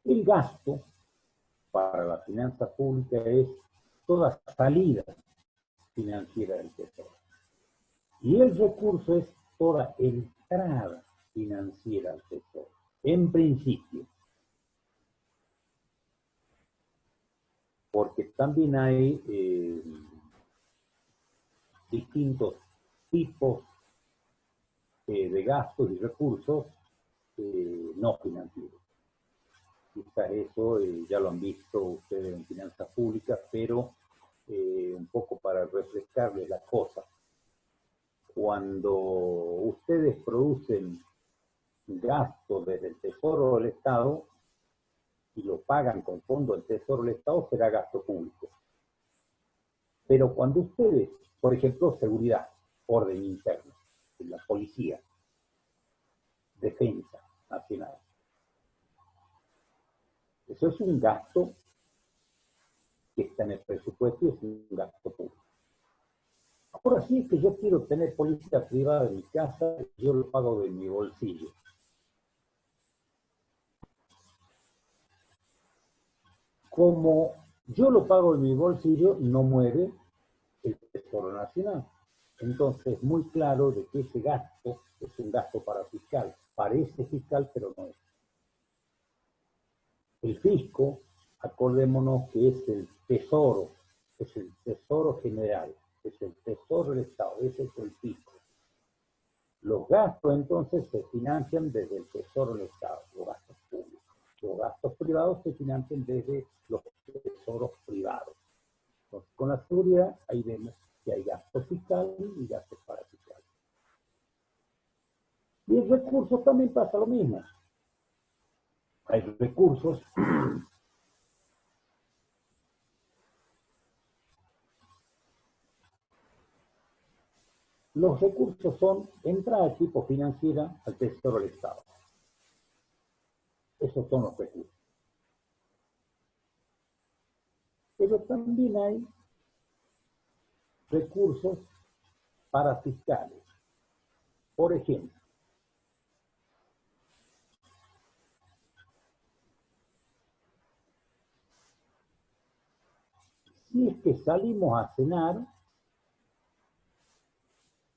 El gasto para la finanza pública es toda salida financiera del tesoro. Y el recurso es toda entrada financiera al tesoro, en principio. Porque también hay distintos tipos de gastos y recursos no financieros. Quizás eso ya lo han visto ustedes en finanzas públicas, pero un poco para refrescarles las cosas. Cuando ustedes producen gastos desde el Tesoro del Estado y lo pagan con fondos del Tesoro del Estado, será gasto público. Pero cuando ustedes, por ejemplo, seguridad, orden interno, la policía, defensa nacional, eso es un gasto que está en el presupuesto y es un gasto público. Ahora sí es que yo quiero tener policía privada en mi casa, yo lo pago de mi bolsillo. Como yo lo pago de mi bolsillo, no mueve el Tesoro Nacional. Entonces es muy claro de que ese gasto es un gasto para fiscal. Parece fiscal, pero no es. El fisco, acordémonos que es el tesoro general, es el tesoro del Estado, ese es el fisco. Los gastos entonces se financian desde el tesoro del Estado, los gastos públicos. Los gastos privados se financian desde los tesoros privados. Entonces, con la seguridad, ahí vemos que hay gastos fiscales y gastos parafiscales. Y en recursos también pasa lo mismo. Hay recursos los recursos son entrada de tipo financiera al Tesoro del Estado. Esos son los recursos. Pero también hay recursos parafiscales. Por ejemplo, si es que salimos a cenar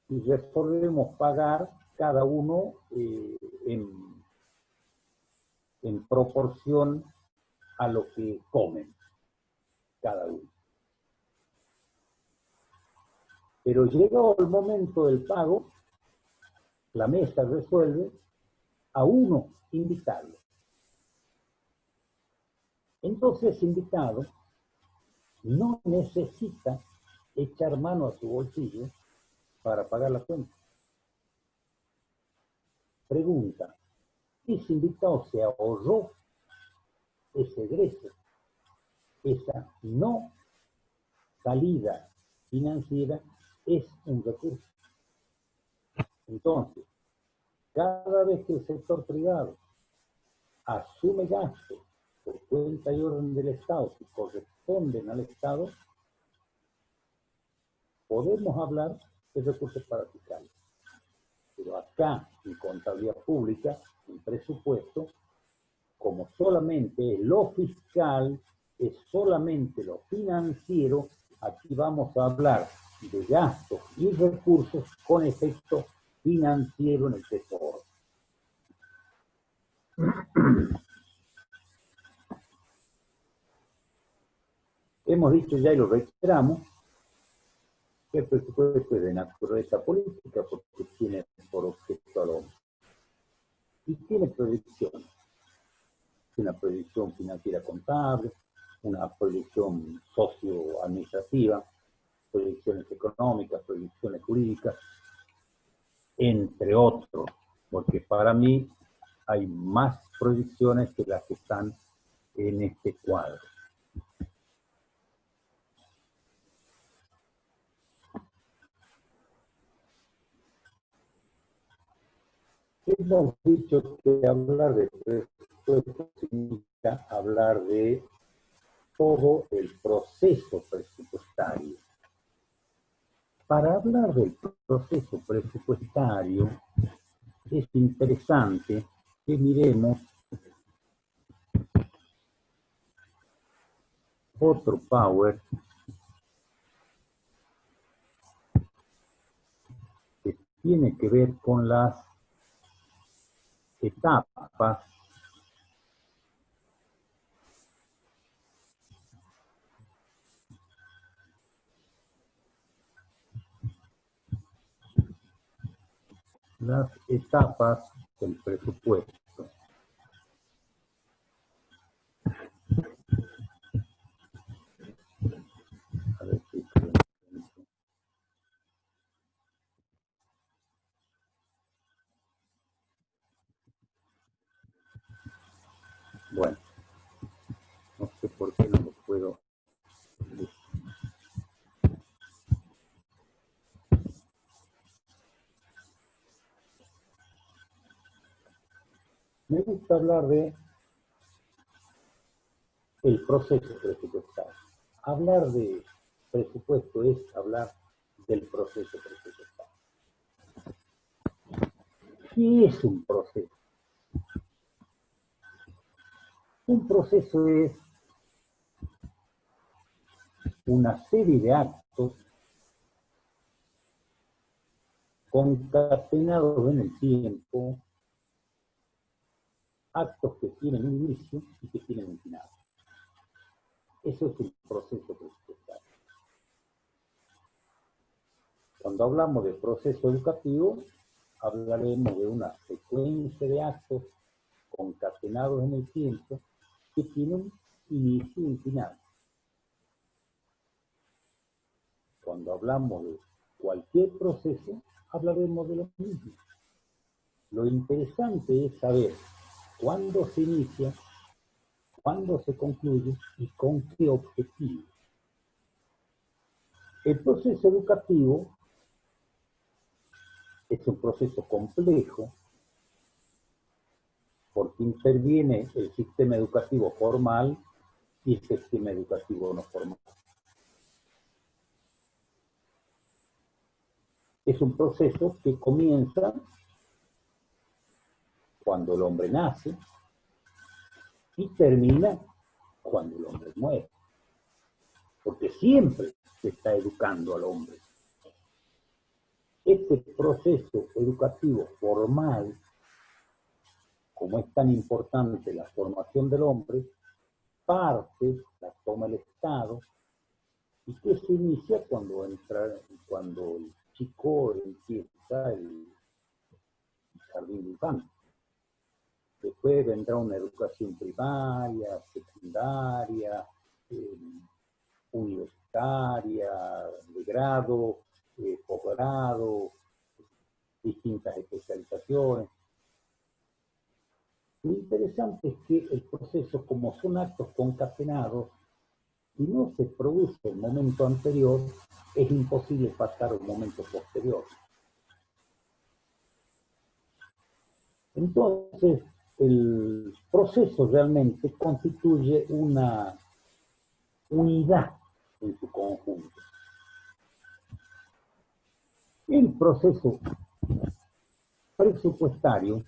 y resolvemos pagar cada uno en proporción a lo que comen cada uno. Pero llegado el momento del pago, la mesa resuelve a uno invitarlo. Entonces, invitado no necesita echar mano a su bolsillo para pagar la cuenta. Pregunta, ese invitado se ahorró ese egreso, esa no salida financiera es un recurso. Entonces, cada vez que el sector privado asume gastos por cuenta y orden del Estado que corresponden al Estado, podemos hablar es recursos para fiscales. Pero acá, en contabilidad pública, en presupuesto, como solamente es lo fiscal, es solamente lo financiero, aquí vamos a hablar de gastos y recursos con efecto financiero en el tesoro. Hemos dicho ya y lo reiteramos, que el presupuesto es de naturaleza política porque tiene por objeto al hombre. Y tiene proyecciones. Una proyección financiera contable, una proyección socioadministrativa, proyecciones económicas, proyecciones jurídicas, entre otros, porque para mí hay más proyecciones que las que están en este cuadro. Hemos dicho que hablar de presupuesto significa hablar de todo el proceso presupuestario. Para hablar del proceso presupuestario es interesante que miremos otro Power que tiene que ver con las etapas del presupuesto. A ver si bueno, no sé por qué no lo puedo. Me gusta hablar de el proceso presupuestario. Hablar de presupuesto es hablar del proceso presupuestario. ¿Qué es un proceso? Un proceso es una serie de actos concatenados en el tiempo, actos que tienen un inicio y que tienen un final. Eso es el proceso presupuestario. Cuando hablamos de proceso educativo, hablaremos de una secuencia de actos concatenados en el tiempo que tienen inicio y final. Cuando hablamos de cualquier proceso, hablaremos de lo mismo. Lo interesante es saber cuándo se inicia, cuándo se concluye y con qué objetivo. El proceso educativo es un proceso complejo porque interviene el sistema educativo formal y el sistema educativo no formal. Es un proceso que comienza cuando el hombre nace y termina cuando el hombre muere. Porque siempre se está educando al hombre. Este proceso educativo formal, como es tan importante la formación del hombre, parte, la toma el Estado, y que se inicia cuando el chico empieza el jardín de infantes. Después vendrá una educación primaria, secundaria, universitaria, de grado, posgrado, distintas especializaciones. Lo interesante es que el proceso, como son actos concatenados, si no se produce el momento anterior, es imposible pasar al momento posterior. Entonces, el proceso realmente constituye una unidad en su conjunto. El proceso presupuestario,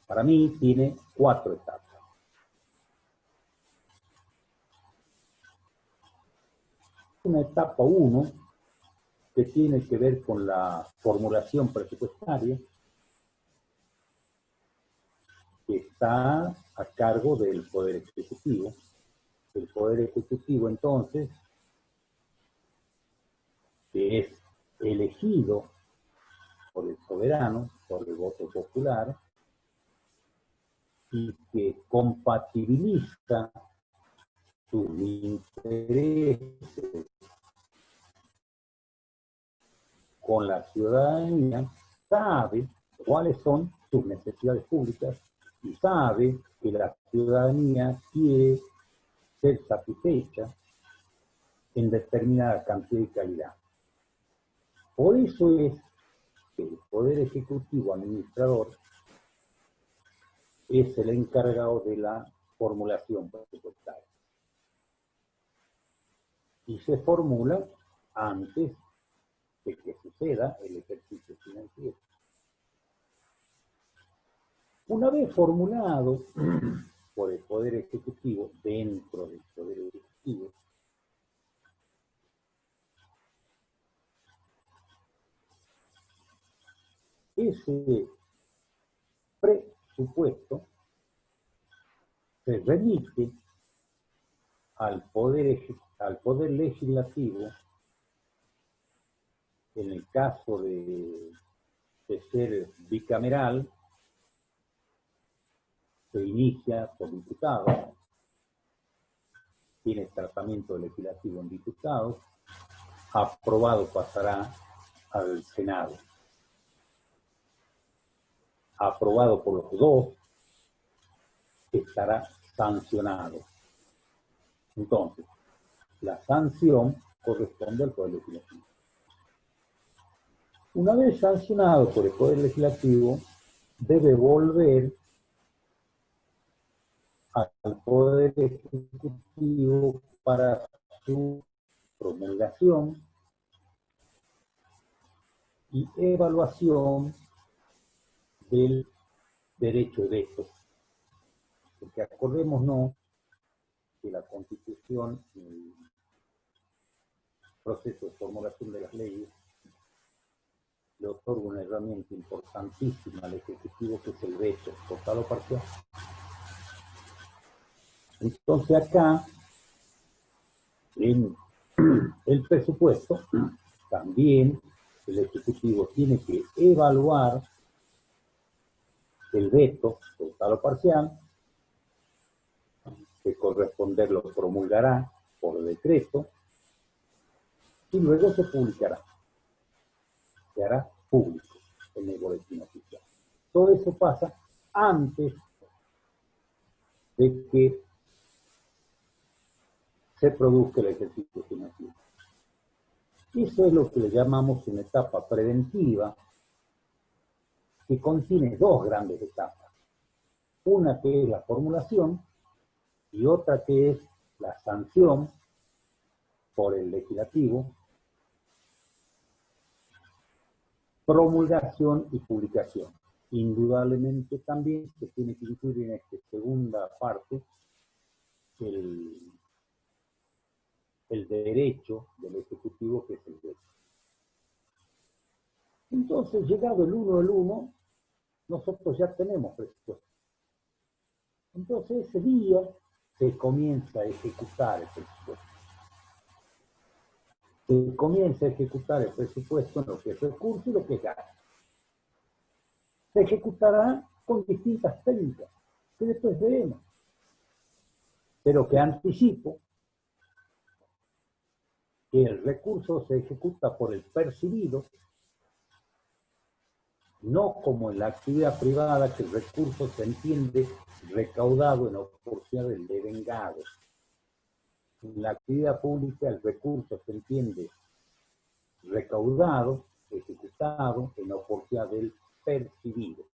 para mí, tiene 4 etapas. Una etapa 1, que tiene que ver con la formulación presupuestaria, que está a cargo del Poder Ejecutivo. El Poder Ejecutivo, entonces, que es elegido por el soberano, por el voto popular, y que compatibiliza sus intereses con la ciudadanía, sabe cuáles son sus necesidades públicas y sabe que la ciudadanía quiere ser satisfecha en determinada cantidad y calidad. Por eso es que el Poder Ejecutivo Administrador es el encargado de la formulación presupuestaria. Y se formula antes de que suceda el ejercicio financiero. Una vez formulado por el Poder Ejecutivo, dentro del Poder Ejecutivo, ese presupuesto se remite al poder legislativo. En el caso de ser bicameral, se inicia por diputados, tiene tratamiento legislativo en diputados, aprobado pasará al Senado. Aprobado por los dos, estará sancionado. Entonces, la sanción corresponde al Poder Legislativo. Una vez sancionado por el Poder Legislativo, debe volver al Poder Ejecutivo para su promulgación y evaluación del derecho de veto. Porque acordémonos que la Constitución y el proceso de formulación de las leyes le otorga una herramienta importantísima al Ejecutivo, que es el veto, total o parcial. Entonces acá, en el presupuesto, también el Ejecutivo tiene que evaluar el veto, total o parcial, que corresponder lo promulgará por decreto, y luego se publicará. Se hará público en el boletín oficial. Todo eso pasa antes de que se produzca el ejercicio financiero. Eso es lo que le llamamos una etapa preventiva, que contiene 2 grandes etapas. Una que es la formulación y otra que es la sanción por el legislativo, promulgación y publicación. Indudablemente también se tiene que incluir en esta segunda parte el derecho del Ejecutivo, que es el veto. Entonces, llegado el 1 del 1, nosotros ya tenemos presupuesto. Entonces, ese día se comienza a ejecutar el presupuesto. Se comienza a ejecutar el presupuesto en lo que es recurso y lo que es gasto. Se ejecutará con distintas técnicas, que después veremos. Pero que anticipo que el recurso se ejecuta por el percibido, no como en la actividad privada, que el recurso se entiende recaudado en oportunidad del devengado. En la actividad pública el recurso se entiende recaudado, ejecutado en oportunidad del percibido.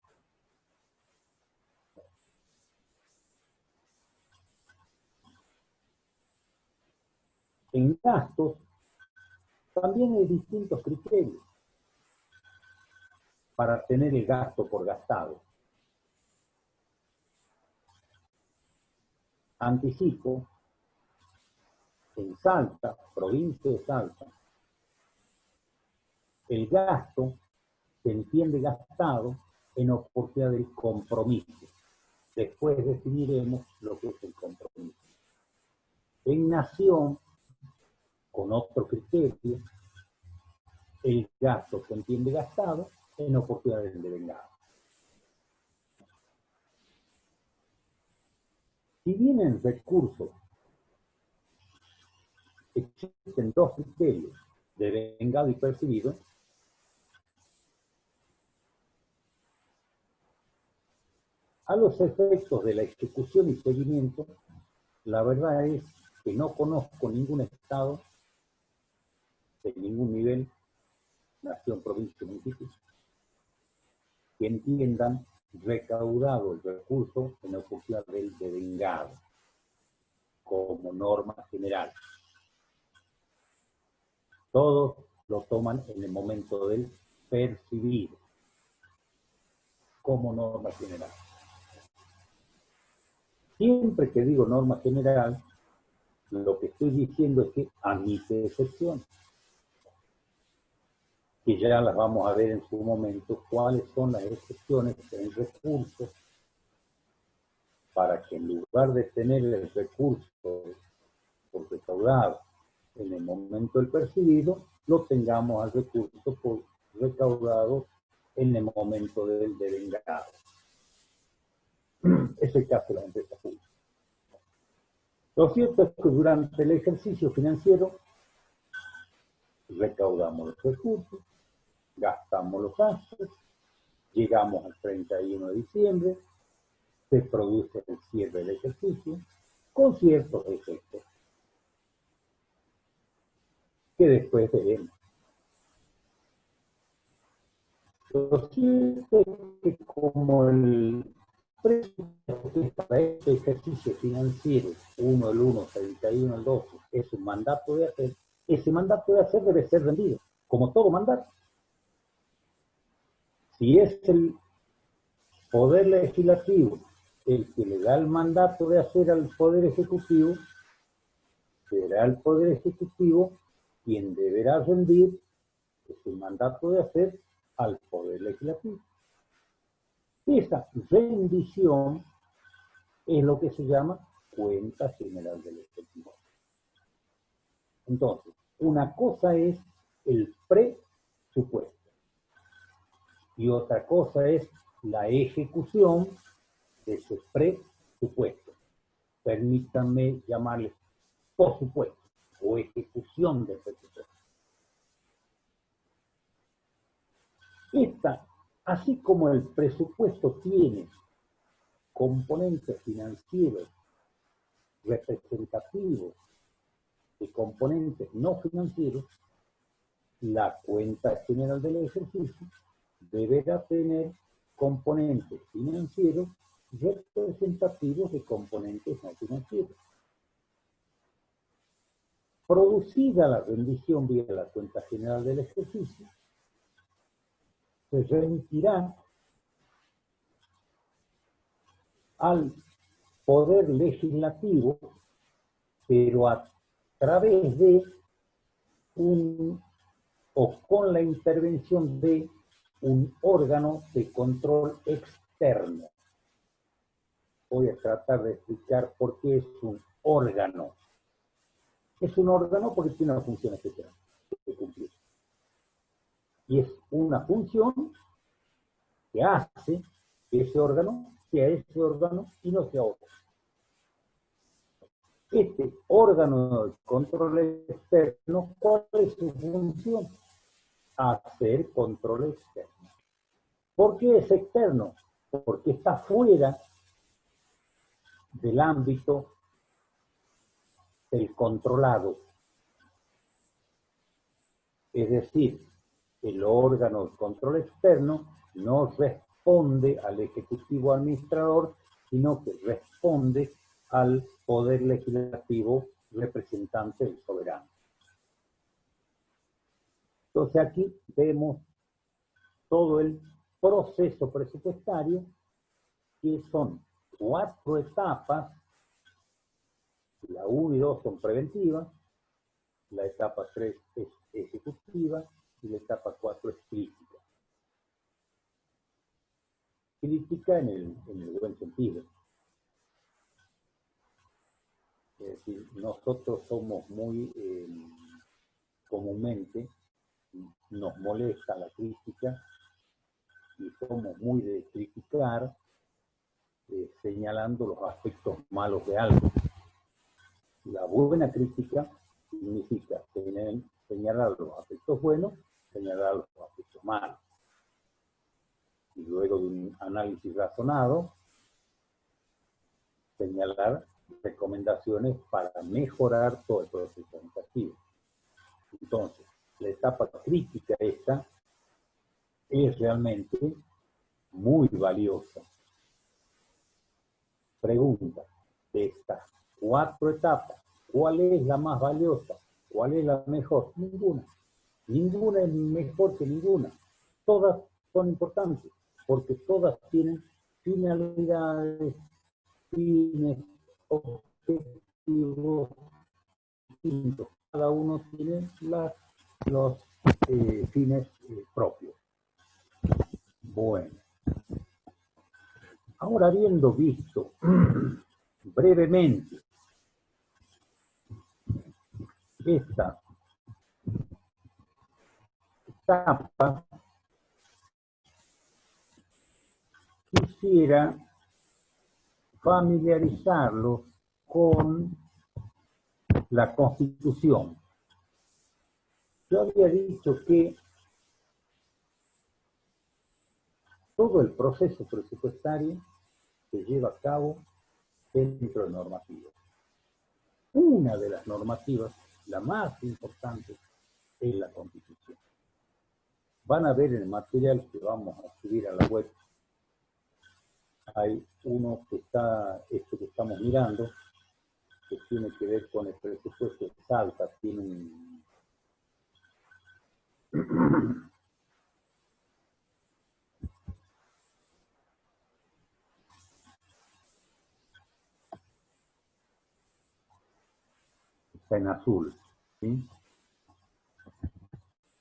En gastos también hay distintos criterios para tener el gasto por gastado. Anticipo, en Salta, provincia de Salta, el gasto se entiende gastado en oportunidad del compromiso. Después definiremos lo que es el compromiso. En Nación, con otro criterio, el gasto se entiende gastado en oportunidad del devengado. Si bien en recursos existen dos criterios, devengado y percibido, a los efectos de la ejecución y seguimiento, la verdad es que no conozco ningún estado de ningún nivel, nación, provincia, municipio, que entiendan recaudado el recurso en oportunidad del devengado como norma general. Todos lo toman en el momento del percibido como norma general. Siempre que digo norma general, lo que estoy diciendo es que admite excepciones, que ya las vamos a ver en su momento, cuáles son las excepciones en recursos, para que en lugar de tener el recurso por recaudado en el momento del percibido, lo tengamos al recurso por recaudado en el momento del devengado. Es el caso de la empresa pública. Lo cierto es que durante el ejercicio financiero recaudamos los recursos, gastamos los gastos, llegamos al 31 de diciembre, se produce el cierre del ejercicio con ciertos efectos que después veremos. Lo cierto es que como el presupuesto para este ejercicio financiero 1 el 1, 31 el 12 es un mandato de hacer, ese mandato de hacer debe ser rendido, como todo mandato. Si es el Poder Legislativo el que le da el mandato de hacer al Poder Ejecutivo, será el Poder Ejecutivo quien deberá rendir ese mandato de hacer al Poder Legislativo. Esa rendición es lo que se llama cuenta general del Ejecutivo. Entonces, una cosa es el presupuesto y otra cosa es la ejecución de ese presupuesto. Permítanme llamarle por supuesto o ejecución del presupuesto. Esta, así como el presupuesto tiene componentes financieros representativos de componentes no financieros, la cuenta general del ejercicio deberá tener componentes financieros representativos de componentes no financieros. Producida la rendición vía la cuenta general del ejercicio, se remitirá al Poder Legislativo, pero a través de o con la intervención de un órgano de control externo. Voy a tratar de explicar por qué es un órgano. Es un órgano porque tiene una función especial que cumplir. Y es una función que hace que ese órgano sea ese órgano y no sea otro. Este órgano de control externo, ¿cuál es su función? Hacer control externo. ¿Por qué es externo? Porque está fuera del ámbito del controlado. Es decir, el órgano de control externo no responde al Ejecutivo Administrador, sino que responde al Poder Legislativo representante del soberano. Entonces aquí vemos todo el proceso presupuestario, que son 4 etapas. La 1 y 2 son preventivas, la etapa 3 es ejecutiva y la etapa 4 es crítica. Crítica en el buen sentido. Es decir, nosotros somos muy, comúnmente, nos molesta la crítica y somos muy de criticar, señalando los aspectos malos de algo. La buena crítica significa señalar los aspectos buenos, señalar los aspectos malos. Y luego de un análisis razonado, señalar recomendaciones para mejorar todo el proceso educativo. Entonces, la etapa crítica esta es realmente muy valiosa. Pregunta, de estas 4 etapas, ¿cuál es la más valiosa? ¿Cuál es la mejor? Ninguna. Ninguna es mejor que ninguna. Todas son importantes, porque todas tienen finalidades, fines, objetivos distintos. Cada uno tiene los fines propios. Bueno. Ahora, habiendo visto brevemente esta etapa, quisiera familiarizarlo con la Constitución. Yo había dicho que todo el proceso presupuestario se lleva a cabo dentro de normativas. Una de las normativas, la más importante, es la Constitución. Van a ver en el material que vamos a subir a la web, hay uno que está, que estamos mirando, que tiene que ver con el presupuesto de Salta, tiene un... está en azul, ¿sí?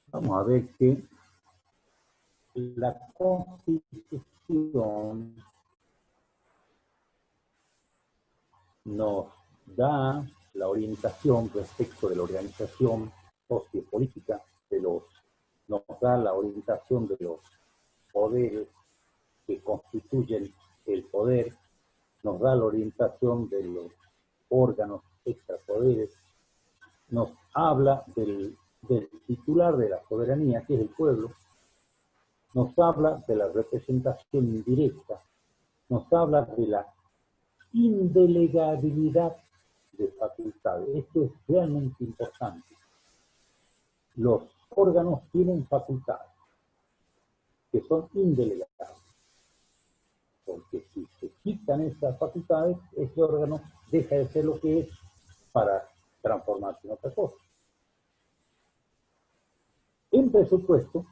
Vamos a ver que la Constitución nos da la orientación respecto de la organización sociopolítica nos da la orientación de los poderes que constituyen el poder, nos da la orientación de los órganos extrapoderes, nos habla del titular de la soberanía, que es el pueblo, nos habla de la representación indirecta, nos habla de la indelegabilidad de facultades. Esto es realmente importante. Los órganos tienen facultades que son indelegables, porque si se quitan esas facultades, ese órgano deja de ser lo que es para transformarse en otra cosa. En presupuesto,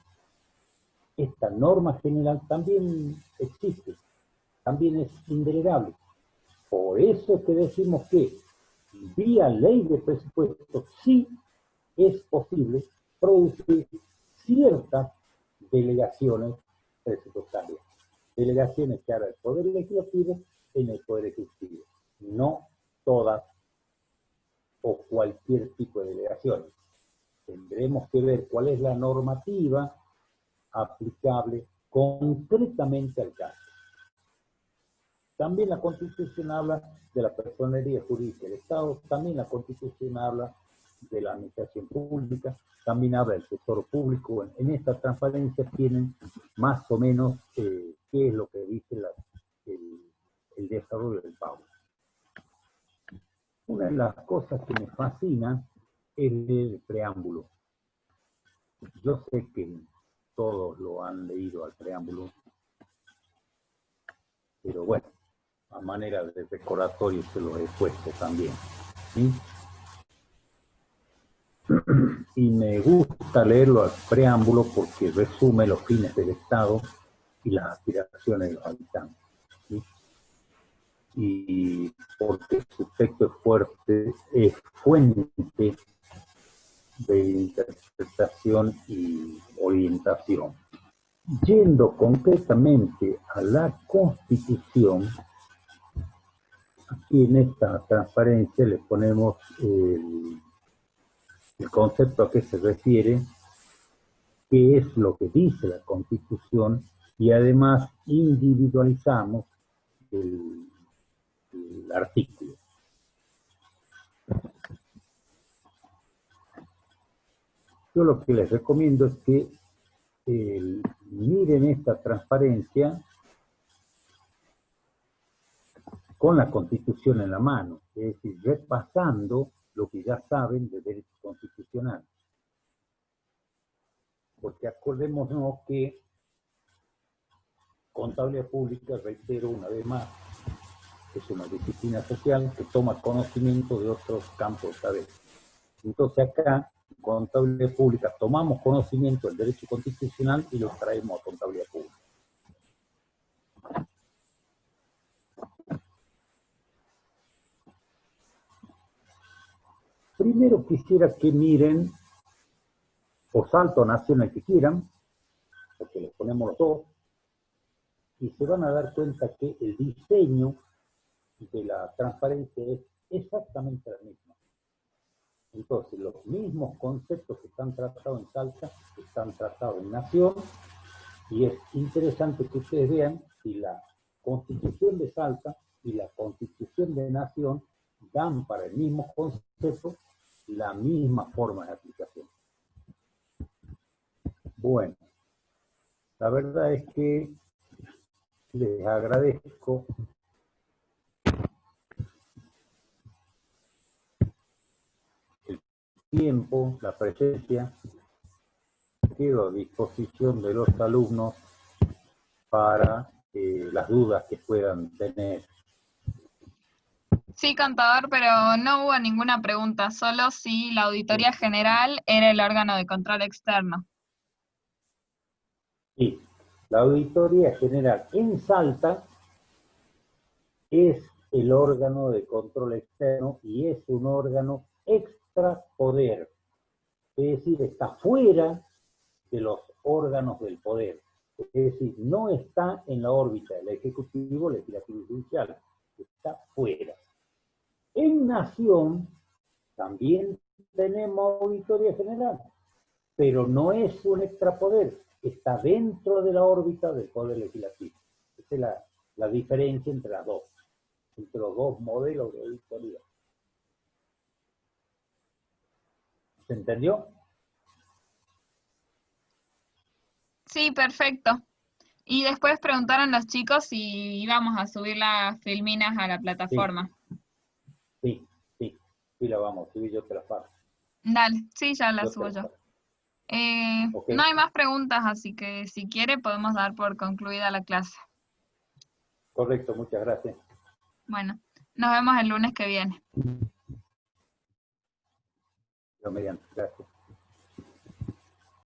esta norma general también existe, también es indelegable. Por eso es que decimos que vía ley de presupuesto sí es posible producir ciertas delegaciones presupuestarias. Delegaciones que hará el Poder Legislativo en el Poder Ejecutivo. No todas o cualquier tipo de delegaciones. Tendremos que ver cuál es la normativa aplicable concretamente al caso. También la Constitución habla de la personería jurídica del Estado, también la Constitución habla de la administración pública, también habla del sector público. En esta transparencia tienen más o menos qué es lo que dice el desarrollo del pago. Una de las cosas que me fascina es el preámbulo. Yo sé que todos lo han leído al preámbulo, pero bueno, a manera de recordatorio se lo he puesto también, ¿sí? y me gusta leerlo al preámbulo porque resume los fines del Estado y las aspiraciones de los habitantes, ¿sí? Y porque su texto es fuerte, es fuente de interpretación y orientación. Yendo concretamente a la Constitución, aquí en esta transparencia le ponemos el concepto a que se refiere, qué es lo que dice la Constitución, y además individualizamos el artículo. Yo lo que les recomiendo es que miren esta transparencia con la Constitución en la mano, es decir, repasando lo que ya saben de derecho constitucional. Porque acordémonos que contabilidad pública, reitero una vez más, es una disciplina social que toma conocimiento de otros campos de saber. Entonces acá, en contabilidad pública, tomamos conocimiento del derecho constitucional y lo traemos a contabilidad pública. Primero quisiera que miren, o salto a nación el que quieran, porque les ponemos los dos, y se van a dar cuenta que el diseño de la transparencia es exactamente la misma. Entonces, los mismos conceptos que están tratados en Salta están tratados en Nación, y es interesante que ustedes vean si la Constitución de Salta y la Constitución de Nación dan para el mismo concepto la misma forma de aplicación. Bueno, la verdad es que les agradezco el tiempo, la presencia. Quedo a disposición de los alumnos para las dudas que puedan tener. Sí, contador, pero no hubo ninguna pregunta, solo si la Auditoría General era el órgano de control externo. Sí, la Auditoría General en Salta es el órgano de control externo y es un órgano extrapoder, es decir, está fuera de los órganos del poder, es decir, no está en la órbita del Ejecutivo, Legislativo y Judicial, está fuera. En Nación también tenemos Auditoría General, pero no es un extrapoder, está dentro de la órbita del Poder Legislativo. Esa es la diferencia entre las dos, entre los dos modelos de auditoría. ¿Se entendió? Sí, perfecto. Y después preguntaron los chicos si íbamos a subir las filminas a la plataforma. Sí, la vamos a subir, yo te la paso. Dale, sí, ya la subo yo. Okay. No hay más preguntas, así que si quiere podemos dar por concluida la clase. Correcto, muchas gracias. Bueno, nos vemos el lunes que viene. Yo mediante, gracias.